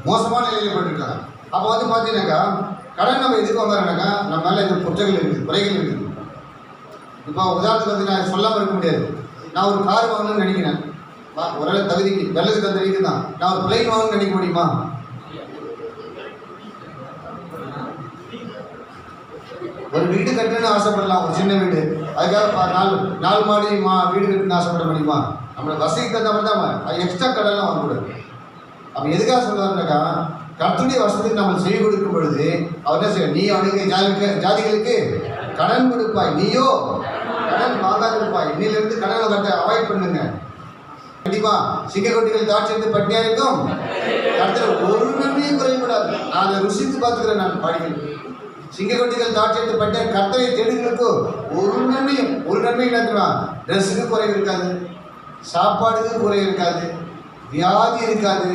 மோசமான நிலையில் போயிட்டுருக்காங்க. அப்போ வந்து பார்த்தீங்கன்னாக்கா கடன் நம்ம எதுக்கு வாங்குறோம்னாக்கா நம்ம மேலே இந்த குற்றங்கள் இருக்குது, குறைகள் இருக்குது. இப்போ உதாரணத்துக்கு வந்து நான் சொல்லாமல் இருக்க முடியாது. நான் ஒரு கார் வாங்கணும்னு நினைக்கிறேன், ஓரளவு தகுதிக்கு வெள்ளத்துக்கு அந்த வரைக்கும் தான். நான் ஒரு பிளைன் வாங்கணும்னு நினைக்க முடியுமா? ஒரு வீடு கட்டணும்னு ஆசைப்படலாம், ஒரு சின்ன வீடு. அதுக்காக 4 மாடி வீடு கட்டணும்னு ஆசைப்பட முடியுமா? நம்மளோட வசதிக்கு தகுந்த மாதிரி தான். அது எக்ஸ்ட்ரா கடன்லாம் வாங்கக்கூடாது. அப்போ எதுக்காக சொல்லுவாருனாக்கா கர்த்தருடைய வசதிக்கு நம்ம செய்து கொடுக்கும் பொழுது அவர் என்ன செய்ய, நீ அவனுக்கு ஜாதிகளுக்கு கடன் கொடுப்பாய், நீயோ கடன் வாங்காதிருப்பாய். இன்னிலிருந்து கடன் வாங்கத்தை அவாய்ட் பண்ணுங்க. கண்டிப்பா சிங்கக்கொட்டிகள் தாட்சி பட்டியா இருக்கும். கர்த்தர் ஒரு நன்மையும் குறையக்கூடாது. நான் அதை ருசித்து பார்த்துக்கிறேன். நான் பாடிகள் சிங்கக்கொட்டிகள் தாட்சி பட்டியா கர்த்தரை தேடுகளுக்கு ஒரு நன்மை என்னதுன்னா ட்ரெஸ்ஸுக்கு குறை இருக்காது, சாப்பாடுக்கு குறை இருக்காது, வியாதி இருக்காது,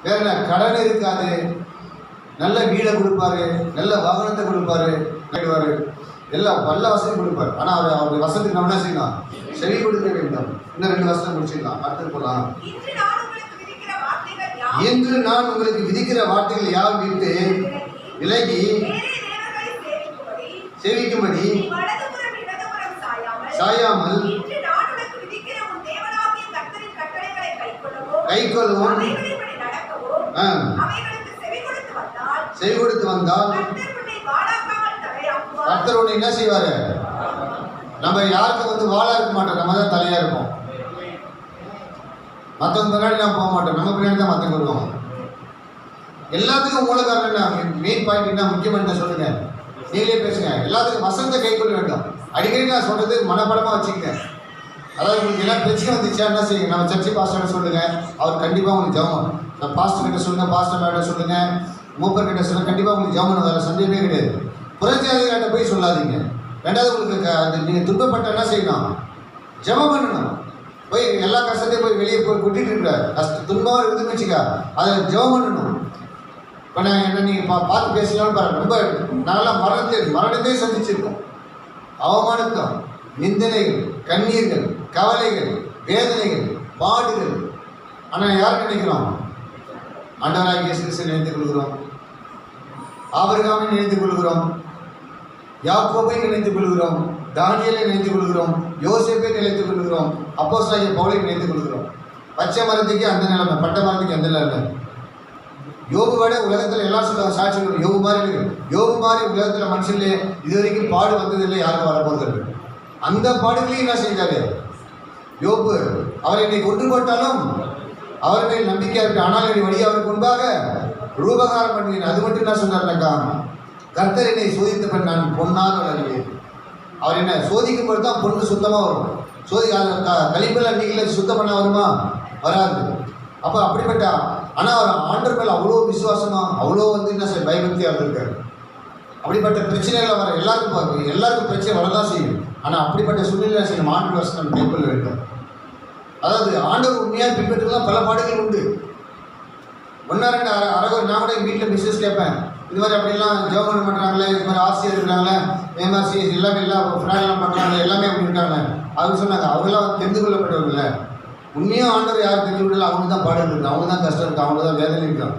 வேற என்ன கடன் இருக்காது, நல்ல வீடை கொடுப்பாரு, நல்ல வாகனத்தை கொடுப்பாரு, எல்லாம் நல்ல வசதி கொடுப்பாரு. ஆனால் அவர் வசதிக்கு நம்ம என்ன செய்யலாம்? செவி கொடுக்க வேண்டும். இன்னும் 2 வசனம் முடிச்சிடலாம், அடுத்து போகலாம். இன்று நான் உங்களுக்கு விதிக்கிற வார்த்தைகள் யார் விட்டு விலகி சேவிக்கும்படி சாயாமல் கைக்கொள்ளவும் செவி கொடுத்து வந்தால் கர்த்தர் உன்னை என்ன செய்வாரு? நம்ம யாருக்கு வந்து வாழா இருக்க மாட்டோம், நம்ம தான் தலையா இருப்போம். மற்றவங்க பின்னாடி நான் போக மாட்டோம், நம்ம பின்னாடி தான் மற்றவங்க வருவாங்க. எல்லாத்துக்கும் மூல காரணம் மெயின் பாயிண்ட் என்ன முக்கியமான சொல்லுங்க, நீங்களே பேசுங்க. எல்லாத்துக்கும் வசனத்தை கை கொள்ள வேண்டும். அடிக்கடி நான் சொல்றது மனப்படமா வச்சுக்கங்க. அதாவது உங்களுக்கு எல்லாம் பிரச்சனை வந்துச்சா என்ன செய்யுங்க, நம்ம சர்ச்சை பாஸ்டர் சொல்லுங்க, அவர் கண்டிப்பாக உங்களுக்கு ஜெபம். நான் பாஸ்டர் கிட்ட சொல்லுங்க, பாஸ்டர் மேடம் சொல்லுங்க, மூப்பர் கிட்ட சொல்லுங்க, கண்டிப்பாக உங்களுக்கு ஜெபம். வேற சந்தேகமே கிடையாது. புரட்சியாளர்கிட்ட போய் சொல்லாதீங்க. ரெண்டாவது உங்களுக்கு நீங்கள் துன்பப்பட்ட என்ன செய்யணும்? ஜெபம் பண்ணணும். போய் எல்லா கஷ்டத்தையும் போய் வெளியே போய் கொட்டிட்டு இருக்கிறார். துன்பமாக இருக்குதுன்னு வச்சுக்கா, அதை ஜெபம் பண்ணணும். இப்போ நான் என்ன நீங்கள் பார்த்து பேசலாம்னு பாருங்க. ரொம்ப நல்லா மரணத்தை சந்திச்சிருக்கோம். அவமானத்தம், நிந்தனைகள், கண்ணீர்கள், கவலைகள், வேதனைகள், பாடுகள். ஆனால் யார் நினைக்கிறோம்? ஆண்டவராகிய இயேசு கிறிஸ்துவை நினைத்துக் கொள்கிறோம். ஆபிரகாமை நினைத்துக் கொள்கிறோம். யாக்கோபை நினைத்துக் கொள்கிறோம். தானியேலை நினைத்துக் கொள்கிறோம். யோசேப்பை நினைத்துக் கொள்கிறோம். அப்போஸ்தலனாகிய பவுலை நினைத்துக் கொள்கிறோம். பச்சை மரத்துக்கு அந்த நிலைமை, பட்ட மரத்துக்கு அந்த நிலைமை. யோபு விட உலகத்தில் எல்லாம் சொல்லுவாங்க சாட்சிகள். யோபு மாதிரி உலகத்தில் மனுஷன்லே இது வரைக்கும் பாடு வந்ததில்லை, யாருக்கும் வரப்போகிறது. அந்த பாடுகளையும் என்ன செய்தாரு யோபு? அவரை என்னை கொண்டு போட்டாலும் அவர் மேல் நம்பிக்கையா இருக்கு, ஆனால் என்னை வழி அவருக்கு முன்பாக ரூபகாரம் பண்ணுவேன். அது மட்டும் என்ன சொன்னார்னாக்கா, கர்த்தர் என்னை சோதித்தப்பன் நான் பொன்னாக வளருவேன். அவர் என்ன சோதிக்கும் பொழுது தான் பொண்ணு சுத்தமாக வரும். களிம்பல் அன்னைகளை சுத்தம் பண்ண வருமா? வராது. அப்போ அப்படிப்பட்ட ஆனால் அவர் ஆண்டவர் மேல் அவ்வளோ விசுவாசமாக, அவ்வளோ என்ன பயபக்தியாக இருக்காரு. அப்படிப்பட்ட பிரச்சனைகள் வர எல்லாருக்கும் பிரச்சனை வரதான் செய்யும். ஆனால் அப்படிப்பட்ட சூழ்நிலை செய்யணும். ஆண்டு வசனம் கைக்கொள்ள வேண்டும். அதாவது ஆண்டவர் உண்மையாக பின்பற்றுலாம் பல பாடுகள் உண்டு. ஒன்றா ரெண்டு அரகர் நான் கூட எங்கள் வீட்டில் மிஸ்ஸஸ் கேட்பேன், இது மாதிரி அப்படிலாம் ஜெபம் பண்ண மாட்டாங்களே, இது மாதிரி ஆசிரியர் இருக்கிறாங்களே, ஏமாசி எல்லாமே எல்லாம் ஃப்ராட்லாம் பண்ணுறாங்க, எல்லாமே அப்படி இருக்காங்க அப்படின்னு சொன்னாங்க. அவங்களாம் தெரிந்து கொள்ளப்பட்டவர்கள. உண்மையாக ஆண்டவர் யார் தெரிஞ்சு கொள்ளல, அவங்க தான் பாடல் இருக்கு, அவங்க தான் கஷ்டம் இருக்குது, அவங்க தான் வேதனை இருக்காங்க.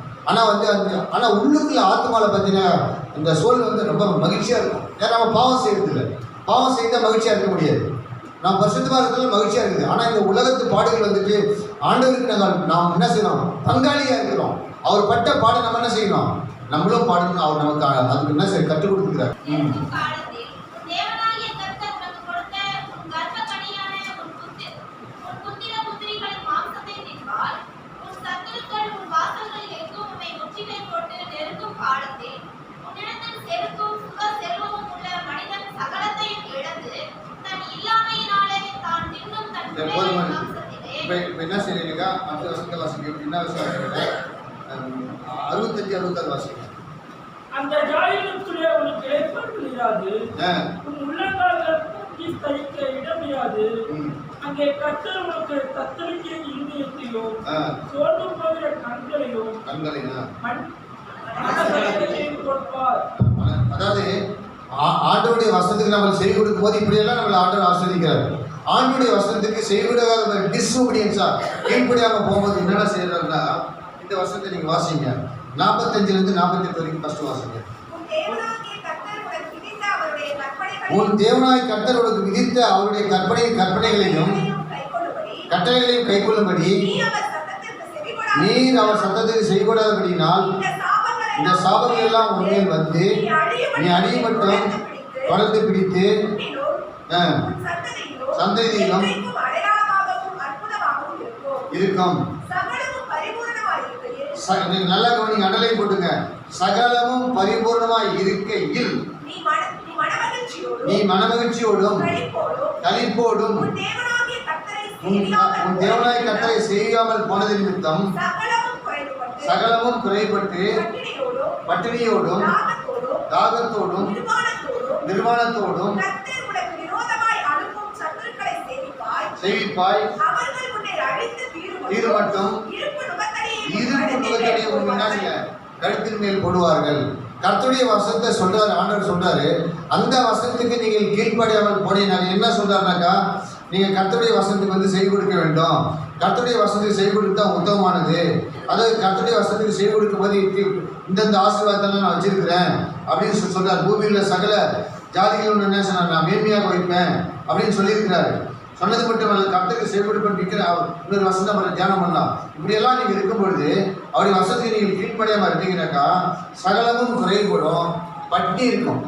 ஆனால் உள்ளுக்குள்ள ஆத்மாவில் பார்த்தீங்கன்னா இந்த சூழல் ரொம்ப மகிழ்ச்சியாக இருக்கும். ஏன்னா நம்ம பாவம் செய்யறதில்லை. பாவம் செய்தால் மகிழ்ச்சியாக இருக்க முடியாது. நான் பரிசுத்தமாக இருக்கிறது மகிழ்ச்சியாக இருக்குது. ஆனால் இந்த உலகத்து பாடுகள் ஆண்டவருக்கு நாம் என்ன செய்யணும்? பங்காளியாக இருக்கிறோம். அவர் பட்ட பாடு நம்ம என்ன செய்யணும்? நம்மளும் பாடணும். அவர் நமக்கு அதுக்கு என்ன செய்ய கற்றுக் கொடுத்துக்கிறார். என்ன செய்யறீங்க? அடுத்த வருஷத்தை வாசிக்க என்ன வருஷம் 65-66 வாசிக்க. அந்த ஜாயிலுக்குள்ளே உனக்கு ஏற்படுகிறது, உன் உள்ளங்கால்கள் பூட்டி தரிக்க இடமையாது. அங்கே கர்த்தர் உனக்கு தத்தளிக்கிற இருதயத்தையும் சோர்ந்து போகிற கண்களையும் கொடுப்பார். அதாவது ஆண்டவருடைய வசனத்துக்கு நம்ம செவி கொடுக்கும் போது இப்படியெல்லாம் நம்மளை ஆண்டவர் ஆஸ்வதிக்கிறார். ஆண்டவருடைய வசனத்துக்கு செய்விடாத டிஸ்ஒபீடியன்ஸா கீழ்படியாம போகும்போது என்னென்ன செய்யறாருன்னா, இந்த வசனத்தை நீங்க வாசிங்க. 45 - 48 வரைக்கும் ஃபர்ஸ்ட் வாசிங்க. உன் தேவனாய் கர்த்தர் உனக்கு விதித்த அவருடைய கற்பனைகளையும் கட்டளைகளையும் கைக்கொள்ளும்படி நீர் அவர் சத்தத்துக்கு செய்யக்கூடாதபடினால் இந்த சாபங்கள் எல்லாம் உண்மையில் வந்து நீ அடியை மட்டும் தொடர்ந்து பிடித்து சந்ததியிலும் இருக்கும். நல்லா கவனிங்க, அடலை போட்டுங்க. சகலமும் பரிபூர்ணமாய் இருக்கையில் நீ மனமகிழ்ச்சியோடும் களிப்போடும் உன் தேவனாய் கர்த்தரை செய்யாமல் போனது நிமித்தம் சகலமும் குறைபட்டு பட்டினியோடும் தாகத்தோடும் நிர்வாணத்தோடும் செய்விப்பாய். இது மட்டும் இருப்பு நுகத்தடியை கழுத்தின் மேல் போடுவார்கள். கர்த்தருடைய வசனத்தை சொல்றாரு, ஆண்டவர் சொல்றாரு. அந்த வசனத்துக்கு நீங்கள் கீழ்ப்படியாமல் போனீங்க. என்ன சொல்றாருனாக்கா, நீங்க கர்த்தருடைய வசனத்துக்கு செய்து கொடுக்க வேண்டும். கர்த்தருடைய வசனத்துக்கு செய்து கொடுத்தா உத்தமமானது. அதாவது கர்த்தருடைய வசனத்துக்கு செய்து கொடுக்கும் போது இந்தந்த ஆசீர்வாதத்தெல்லாம் நான் வச்சிருக்கிறேன் அப்படின்னு சொல்றாரு. பூமியில் சகல ஜாதிகள் நான் மேன்மையாக வைப்பேன் அப்படின்னு சொல்லியிருக்கிறாரு. சொன்னது மட்டும் அல்ல, கர்த்தருக்கு செய்யப்பட்டு நிற்கிற இன்னொரு வசனம் நம்ம தியானம் பண்ணலாம். இப்படியெல்லாம் நீங்கள் இருக்கும் பொழுது அவருடைய வசனத்துக்கு நீங்கள் கீழ்ப்படியாமல் இருந்தீங்கன்னாக்கா சகலமும் குறைபடும், பட்டி இருக்கும்.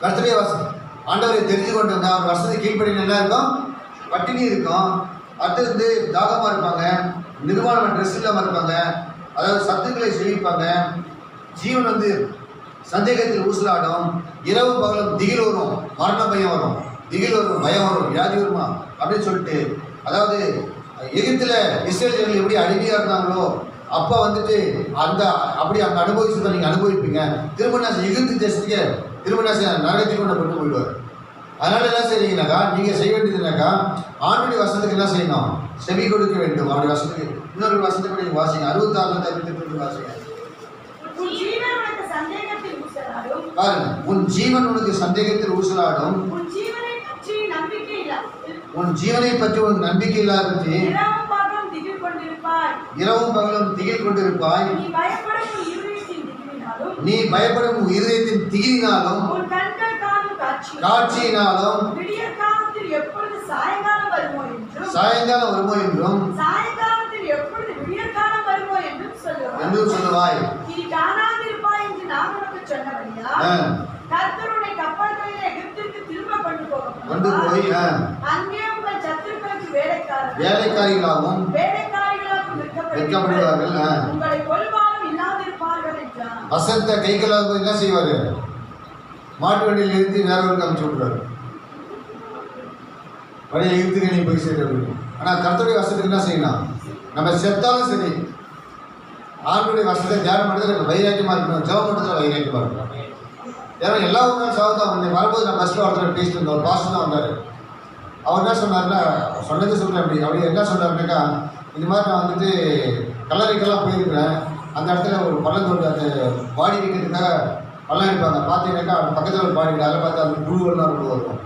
கர்த்தருடைய வசனம் ஆண்டவரை தெரிஞ்சு கொண்டு வந்தால் அவர் வசனத்துக்கு கீழ்ப்படினா என்ன இருக்கும்? பட்டினி இருக்கும். அடுத்து தாகமாக இருப்பாங்க, நிர்வாணம் ட்ரெஸ் இல்லாமல் இருப்பாங்க, அதாவது சத்துக்களை செழிப்பாங்க. ஜீவன் சந்தேகத்தில் ஊசலாடும். இரவு பகலும் திகில் வரும், மரண பயம் வரும், திகில் வரும், பயம் வரும், வியாதி வருமா அப்படின்னு சொல்லிட்டு. அதாவது எகிப்தில் இஸ்ரேல் ஜனங்கள் எப்படி அடிமையாக இருந்தாங்களோ அப்போ அந்த அப்படி அங்கே அனுபவிச்சுதான் நீங்கள் அனுபவிப்பீங்க. திரும்ப எகிப்து தேசத்துக்கு திரும்ப நரகத்தை கொண்டு போயிடுவார். அதனால என்ன செய்றீங்கன்னாக்கா, நீங்க செய்ய வேண்டியதுனாக்கா ஆண்டுடைய வசனத்துக்கு என்ன செய்யணும்? செவி கொடுக்க வேண்டும். அவருடைய வசனத்துக்கு. இன்னொரு வசனத்தை கூட வாசிங்க. 66 68 வாசிங்க. உன் ஜீவன் உனக்கு சந்தேகத்தில் ஊசலாடும். பாருங்க, உன் ஜீவன் உனக்கு சந்தேகத்தில் ஊசலாடும். உன் ஜீவனை பற்றி நம்பிக்கை இல்லாமல் உன் ஜீவனை பற்றி உனக்கு நம்பிக்கை இல்லாத பற்றி இரவும் பகலும் திகில் கொண்டிருப்பாய். இரவும் பகலும் திகில் கொண்டிருப்பாய். நீ பயப்படும் உன் இருதயத்தின் திகிலினாலும் நீ பயப்படும் உன் இருதயத்தின் திகிலினாலும் உன் கண்கள் காணும் காட்சியினாலும் விடியற் காலத்தில் எப்பொழுது சாயங்காலம் வருமோ என்றும் சாயங்காலம் வருமோ என்றும் சாயங்காலத்தில் எப்பொழுது விடியற் காலம் வருமோ என்றும் சொல்லுவாய். இனி காணாதிருப்பாய் என்று நான் உனக்கு சொன்னபடியா கர்த்தர் உன்னை கப்பல்களில் எகிப்திற்கு திரும்ப கொண்டு போய் அங்கே உங்கள் சத்துருக்களுக்கு வேலைக்காரிகளாகவும் விற்கப்படுவார்கள். உங்களை கொல்வாரும் இல்லாதிருப்பார்கள் என்றார். வசந்த கைகளாக என்ன செய்வாரு? மாட்டு வண்டியில் இருந்து வேற ஒரு காமிச்சு விட்டுறாரு. வழியை இழுத்துக்க நீ போய் சேர்க்க. ஆனால் கர்த்தருடைய வசத்துக்கு என்ன செய்யணும்? நம்ம செத்தாலும் சரி, ஆண்டுடைய வசத்தை தியானம் பண்ணுறது வைராக்கியமாக இருக்கணும். ஜெபம் பண்ணுறதுல வைராக்கியமாக இருக்கணும். ஏன்னா எல்லா ஊரும் சாவுதான் வந்து வரும்போது நான் பஸ்ஸில் ஒருத்தர் பேசிட்டு இருந்தோம். ஒரு பாஸ்டர் தான் வந்தார். அவர் என்ன சொன்னார்னா, சொன்னது சொல்கிறேன் அப்படி என்ன சொன்னார்னாக்கா, இது மாதிரி நான் வந்துட்டு கல்லறைக்கெல்லாம் போயிருக்கிறேன். அந்த இடத்துல ஒரு பள்ளம் தோண்டு அந்த பாடி வைக்கிறதுக்காக பள்ளம் எடுப்பாங்க. பார்த்தீங்கன்னாக்கா அந்த பக்கத்தில் ஒரு பாடி அதில் பார்த்து அந்த புழுவெல்லாம் ரொம்ப இருக்கும்.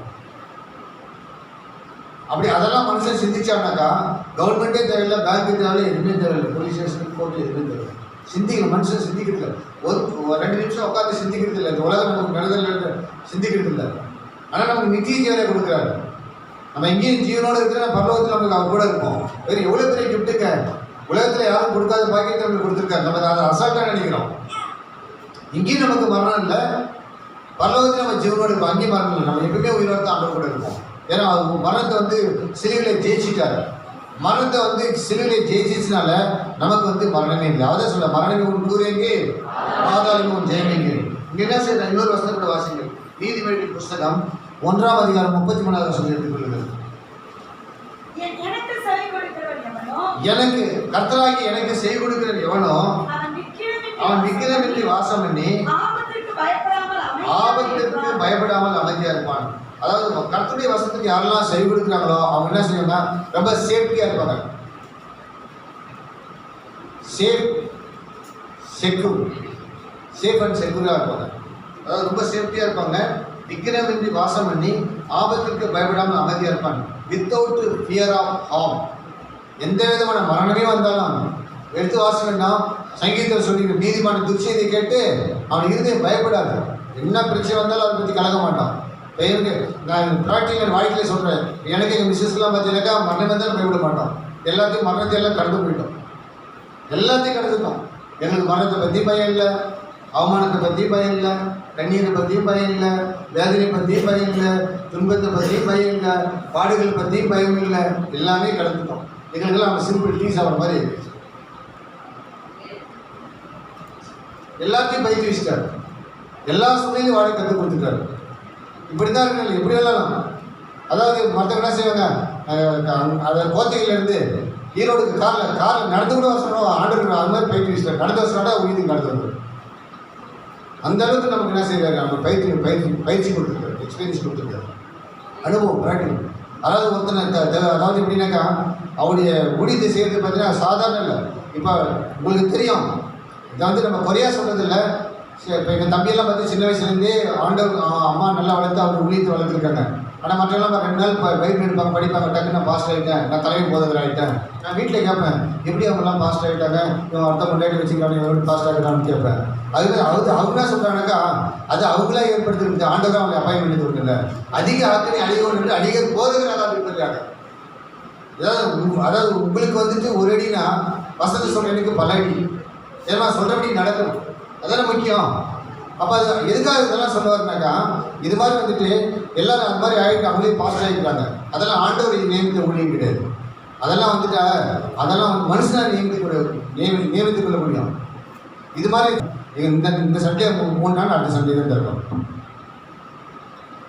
அப்படி அதெல்லாம் மனுஷன் சிந்திச்சானாக்கா கவர்மெண்ட்டே தேவையில்லை, பேங்க்கு தேவையில்லை, எதுவுமே தேவையில்லை, போலீஸ் ஸ்டேஷன் கோர்ட்டு எதுவுமே தேவையில்லை. சிந்திக்கணும். மனுஷன் சிந்திக்கிறது ஒரு 2 நிமிஷம் உட்காந்து சிந்திக்கிறது இல்லை. இந்த உலகம் நமக்கு நடந்ததில் சிந்திக்கிறது இல்லை. ஆனால் நமக்கு நித்திய ஜீவனை கொடுக்குறாரு. நம்ம எங்கேயும் ஜீவனோடு இருக்கிற பரலோகத்தில் நமக்கு அவர் கூட இருப்போம். வேறு எவ்வளோ பெரிய கிஃப்ட்டுங்க உலகத்தில் யாரும் கொடுக்காத பாக்கியத்தை நமக்கு கொடுத்துருக்காரு. நம்ம அதை அசால்ட்டாக நினைக்கிறோம். இங்கேயும் நமக்கு மரணம் இல்லை, பரலோகத்தில் நம்ம ஜீவனோடு இருப்போம். அங்கேயும் மரணம் இல்லை. நம்ம எப்பவுமே உயிரோடு தான் ஆண்டவர் கூட இருப்போம். ஏன்னா மரணத்தை வந்து சிலுவையில் ஜெயிச்சிட்டாரு. மரணத்தை வந்து சிலுவையில் ஜெயிச்சிச்சுனால நமக்கு வந்து மரணமே இல்லை. அவதான் சொல்ல, மரணமே உன் கூறேங்கே பாதாளமே உன் ஜெயமேங்கே. இங்கே என்ன செய்ய இன்னொரு வசனம் கூட வாசிங்க. நீதிமொழி புஸ்தகம் 1ஆம் அதிகாரம் 33வது வசனம் எடுத்துக்கொள்ளுங்கள். எனக்கு கர்த்தராகி எனக்கு செவி கொடுக்கிற எவனோ அவன் விக்கிரமின்றி வாசம் பண்ணி ஆபத்திற்கு பயப்படாமல் அமைதியா இருப்பான். அதாவது கர்த்தருடைய வசனத்துக்கு யாரெல்லாம் செவி கொடுக்குறாங்களோ அவங்க என்ன செய்யணும்னா ரொம்ப சேஃப்டியா இருப்பாங்க. சேஃப் அண்ட் செக்யூரா இருப்பாங்க. அதாவது ரொம்ப சேஃப்டியா இருப்பாங்க. விக்கிரமின்றி வாசம் பண்ணி ஆபத்திற்கு பயப்படாமல் அமைதியா இருப்பாங்க. Without fear of harm. எந்த விதமான மரணமே வந்தாலும் எடுத்து வாசிக்கணும்னா சங்கீதத்தில் சொல்லி நீதிமான துர்ச்செய்தியை கேட்டு அவன் இருதயம் பயப்படாது. என்ன பிரச்சனை வந்தாலும் அதை பற்றி கலக்க மாட்டான். எனக்கு நான் ப்ராக்டிக்கல் வாழ்க்கையில சொல்கிறேன். எனக்கு எங்கள் மிஸ்ஸஸ்லாம் பார்த்தீங்கன்னாக்கா மரணம் வந்தாலும் பயப்பட மாட்டோம். எல்லாத்தையும் மரணத்தை எல்லாம் கடந்து போயிட்டோம். எல்லாத்தையும் கடந்துட்டோம். எங்களுக்கு மரணத்தை பற்றி பயம் இல்லை, அவமானத்தை பற்றி பயம் இல்லை, கண்ணீரை பற்றியும் பயம் இல்லை, வேதனை பற்றியும் பயம் இல்லை, துன்பத்தை பற்றியும் பயம் இல்லை, பாடுகளை பற்றியும் பயம் இல்லை. எல்லாமே கடந்துட்டோம். எங்களுக்கெல்லாம் அவங்க சிம்பிள் டீ சாப்பிட்ற மாதிரி எல்லாத்தையும் பயிற்சி வச்சுட்டாரு. எல்லா சூழ்நிலையும் வாழை கற்றுக் கொடுத்துட்டாரு. இப்படி தான் இருக்கு. எப்படி எல்லாம் அதாவது மற்றவங்க என்ன செய்வாங்க, அதை கோத்தகிலேருந்து ஈரோடுக்கு காரில் நடந்து கூட வசனம் ஆண்டு அது மாதிரி பயிற்சி வச்சுட்டாரு. நடந்து வசனோட உயிருக்கு நடந்து வந்து அந்த அளவுக்கு நமக்கு என்ன செய்வாரு, நம்ம பயிற்சி கொடுத்துருக்காரு, எக்ஸ்பீரியன்ஸ் கொடுத்துருக்காரு, அனுபவம் பிராக்டிகல். அதாவது ஒருத்தனை அதாவது எப்படின்னாக்கா அவருடைய ஊழியத்தை செய்கிறது பார்த்தீங்கன்னா சாதாரண இல்லை. இப்போ உங்களுக்கு தெரியும், இதை வந்து நம்ம குறையா சொல்கிறதில்ல. இப்போ எங்கள் தம்பியெல்லாம் பார்த்து சின்ன வயசுலேருந்தே ஆண்டவர் அம்மா நல்லா வளர்த்து அவர் ஊழியத்தை வளர்த்துருக்காங்க. ஆனால் மற்றெல்லாம் 2 நாள் பயிர் எடுப்பாங்க, படிப்பாங்க, டக்கு நான் பாஸ்ட் ஆகிட்டேன், நான் தலைமை போதவர் ஆகிட்டேன். நான் வீட்டில் கேட்பேன், எப்படி அவங்கெல்லாம் பாஸ்ட் ஆகிட்டாங்க, இவன் அர்த்தம் கொண்டாடி வச்சுக்கிறாங்க, இவன் பாஸ்ட் ஆகிட்டான்னு கேட்பேன். அவங்க என்ன சொல்கிறாங்கனாக்கா அது அவங்களா ஏற்படுத்திருக்கு. ஆண்டவராக அவங்க அப்பாயின்மெண்ட் கொடுக்கல. அதிக ஆக்கணி அழிவு அதிக போதகராக இருக்கிறாங்க. அதாவது உங்களுக்கு வந்துட்டு ஒரு அடினா வசதி சொல்கிறதுக்கு பல அடி. ஏன்னா சொல்கிறபடி நடக்கணும், அதான முக்கியம். அப்போ அது எதுக்காக இதெல்லாம் சொல்லுவாருனாக்கா இது மாதிரி வந்துட்டு எல்லாரும் அது மாதிரி ஆகிட்டு அவங்களே பாஸ்ட் ஆகிக்கிறாங்க. அதெல்லாம் ஆண்டவர் நியமித்த ஊழியம் கிடையாது. அதெல்லாம் வந்துட்டு அதெல்லாம் மனுஷனாக நியமித்துக் கொள்ள முடியும். இது மாதிரி இந்த சண்டே 3 நாள் அடுத்த சண்டே தான் தருவோம்.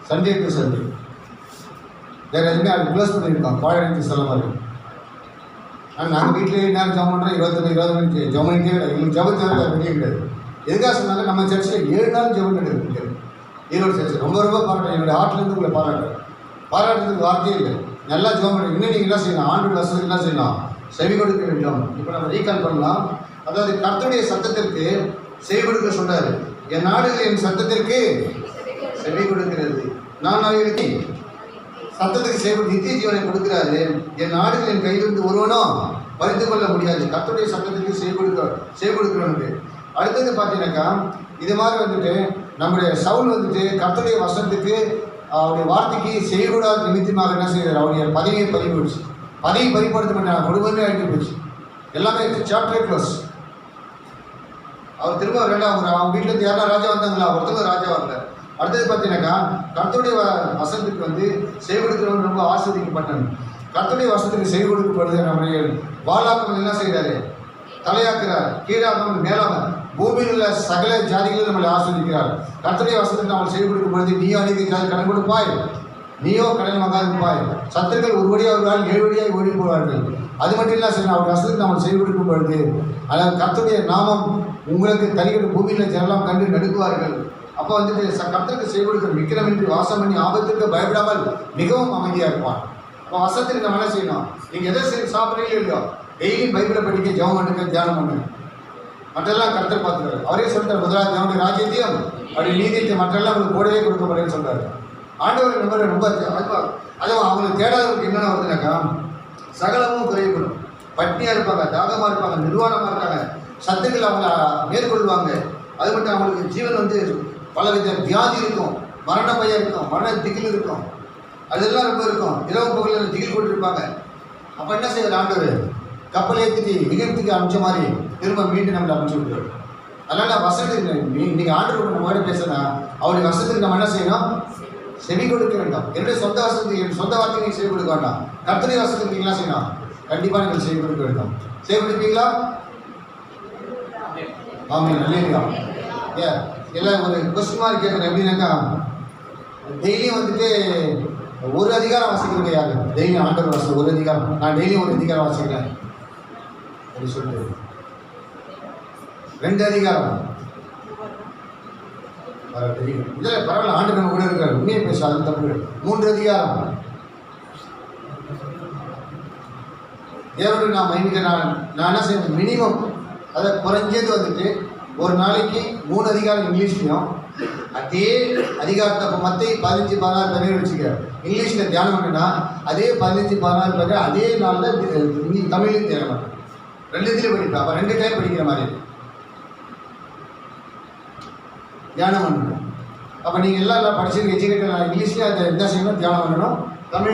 சண்டே டு சண்டே வேறு எதுவுமே அது க்ளோஸ் பண்ணியிருக்கோம். பாழடைந்து சொல்ல மாதிரி. ஆனால் நாங்கள் வீட்டில் என்ன ஜம் பண்ணுறோம், 20 மணிக்கு ஜம் பண்ணிட்டே கிடையாது. எங்களுக்கு ஜபத்தை வெளியே கிடையாது. எதுக்காக சொன்னாங்க, நம்ம சர்ச்சில் 7 நாள் ஜபம் கிடையாது. ஈரோடு சர்ச்சு ரொம்ப ரொம்ப பாராட்டுறேன். என்னுடைய ஹார்ட்லேருந்து உங்களை பாராட்டுறேன். பாராட்டுறதுக்கு வார்த்தையே இல்லை. நல்லா ஜெபம் பண்ணி இன்னும் நீங்கள் என்ன செய்யணும், ஆண்டோட வசனத்துக்கு என்ன செய்யணும், செவி கொடுக்க வேண்டும். இப்போ நம்ம ரீகால் பண்ணலாம். அதாவது கர்த்தருடைய சத்தத்திற்கு செவி கொடுக்க சொல்றாரு. என் நாடுகள் என் சத்தத்திற்கு செவி கொடுக்கிறது. நான் அவைகளுக்கு சத்தத்துக்கு செவி நித்திய ஜீவனை கொடுக்கிறாரு. என் நாடுகள் என் கையிலிருந்து ஒருவனும் பறித்து கொள்ள முடியாது. கர்த்தருடைய சத்தத்துக்கு செவி கொடுக்கணும். அடுத்தது பார்த்தீங்கன்னாக்கா இது மாதிரி வந்துட்டு நம்முடைய சவுல் வந்துட்டு கர்த்தருடைய வசனத்துக்கு அவருடைய வார்த்தைக்கு செய்யக்கூடாத நிமித்தமாக என்ன செய்கிறார், அவருடைய பதவியை பறிபோச்சு. பதவி பறிப்படுத்த குடும்பமே அழிஞ்சு போச்சு. எல்லாமே சாப்டர் க்ளோஸ். அவர் திரும்ப வேண்டாம். அவங்க வீட்டிலேருந்து யாரா ராஜா வந்தாங்களா, ஒருத்தவங்க ராஜா வரல. அடுத்தது பார்த்தீங்கன்னாக்கா கர்த்தருடைய வசனத்துக்கு வந்து செவி கொடுக்கிறவங்க ரொம்ப ஆஸ்வதிக்கப்பட்டாங்க. கர்த்தருடைய வசனத்துக்கு செவி கொடுக்கப்படுது. நம்முடைய வாளாக்கம் என்ன செய்கிறாரு, தலையாக்குறார். கீழாகவும் மேலாகவும் பூமியில் உள்ள சகல ஜாதிகளும் நம்மளை ஆஸ்வதிக்கிறார். கர்த்தருடைய வசனத்துக்கு நம்ம செய்து கொடுக்கும் பொழுது நீயோ அநீதி ஜாதி கடன் கொடுப்பாய், நீயோ கடன் வாங்காதிருப்பாய். சத்துருக்கள் ஒரு வழியாக ஒரு நாள் 7 வழியாக ஓடி போவார்கள். அது மட்டும் இல்லை சரி, அவர் வசனத்துக்கு நம்ம செய்து கொடுக்கும் பொழுது அதாவது கர்த்தருடைய நாமம் உங்களுக்கு தனிக்கிற பூமியில் ஜனலாம் கண்டு நடுக்குவார்கள். அப்போ வந்துட்டு கர்த்தருக்கு செய்து கொடுக்கிற விக்கிரமின்றி வாசம் பண்ணி ஆபத்துக்கு பயப்படாமல் மிகவும் அமைதியாக இருப்பான். அப்போ வசனத்துக்கு நம்ம என்ன செய்யணும், நீங்கள் எதை சரி சாப்பிட்றீங்களோ இல்லையோ டெய்லி பைபிளை படிக்க, ஜெபம் பண்ணுங்க, தியானம் பண்ணுங்க. மற்றெல்லாம் கர்த்தர் பார்த்துக்கிறார். அவரே சொல்றாரு, முதலாவது அவனுடைய ராஜ்யத்தையும் அப்படி நீதியத்தை மற்றெல்லாம் அவங்களுக்கு கூடவே கொடுக்கப்படுன்னு சொல்றாரு. ஆண்டவர் நம்பர் ரொம்ப அதுவும் அவங்களுக்கு தேடாதவங்களுக்கு என்னென்ன வருதுனாக்கா சகலமும் குறைவுபடும். பட்டினியாக இருப்பாங்க, தாகமாக இருப்பாங்க, நிர்வாணமாக இருக்காங்க, சத்துக்கள் அவங்கள மேற்கொள்வாங்க. அது மட்டும் அவங்களுக்கு ஜீவன் வந்து பலவித வியாதி இருக்கும், மரண பயம் இருக்கும், மரண திகில் இருக்கும், அதெல்லாம் ரொம்ப இருக்கும். இரவு பகலில் திகில் கொண்டிருப்பாங்க. அப்போ என்ன செய்யற ஆண்டவர் கப்பல் ஏற்றிட்டு விகிதத்துக்கு அனுப்பிச்ச மாதிரி திரும்ப மீண்டும் நம்மளை அனுப்பிச்சு விட்டுருவாரு. அதனால் வசனத்துக்கு நீங்கள் ஆண்டவர் நம்ம பேசுனா அவருடைய வசனத்துக்கு நம்ம என்ன செய்யணும், செவி கொடுக்க வேண்டாம். என்னுடைய சொந்த வசனத்துக்கு என் சொந்த வார்த்தைக்கு நீங்கள் செவி கொடுக்க வேண்டாம். கர்த்தருடைய வசனத்துக்கு நீங்கள் என்ன செய்யணும், கண்டிப்பாக நீங்கள் செவி கொடுக்க வேண்டும். செவி கொடுப்பீங்களா? ஆமாம், இல்லைங்களா? எல்லாம் ஒரு கொஸ்டின் மாதிரி கேட்குறேன். எப்படின்னாக்கா டெய்லியும் வந்துட்டு ஒரு அதிகாரம் வாசிக்கிறீங்க. யாரு டெய்லியும் ஆண்டவர் வாசல் ஒரு அதிகாரம், நான் டெய்லியும் ஒரு அதிகாரம் வாசிக்கிறேன் அப்படி சொல்லிட்டு 2 அதிகாரம் தெரியும். இதில் பரவாயில்ல, ஆண்டு நம்ம கூட இருக்காரு, உண்மையை பேச அது தப்பு. 3 அதிகாரம் தேவனுக்கு நான் மைமிக்க நான் என்ன செய்வேன், மினிமம் அதை குறைஞ்சது வந்துட்டு ஒரு நாளைக்கு 3 அதிகாரம் இங்கிலீஷ்லையும் அதே அதிகாரத்தை இப்போ மற்ற 15, 16 பேர் வச்சுக்க இங்கிலீஷில் தியானம் பண்ணுன்னா அதே 15, 16 பேர் அதே நாளில் தமிழ்லையும் தியானம் பண்ணேன். 2 படிப்பேன். அப்போ 2 டைம் படிக்கிற மாதிரி தியானம் பண்ணணும். அப்போ நீங்கள் எல்லாம் படிச்சு எஜுகேட்டட் இங்கிலீஷ்லேயே அதை என்ன செய்யணும், தியானம் பண்ணணும்.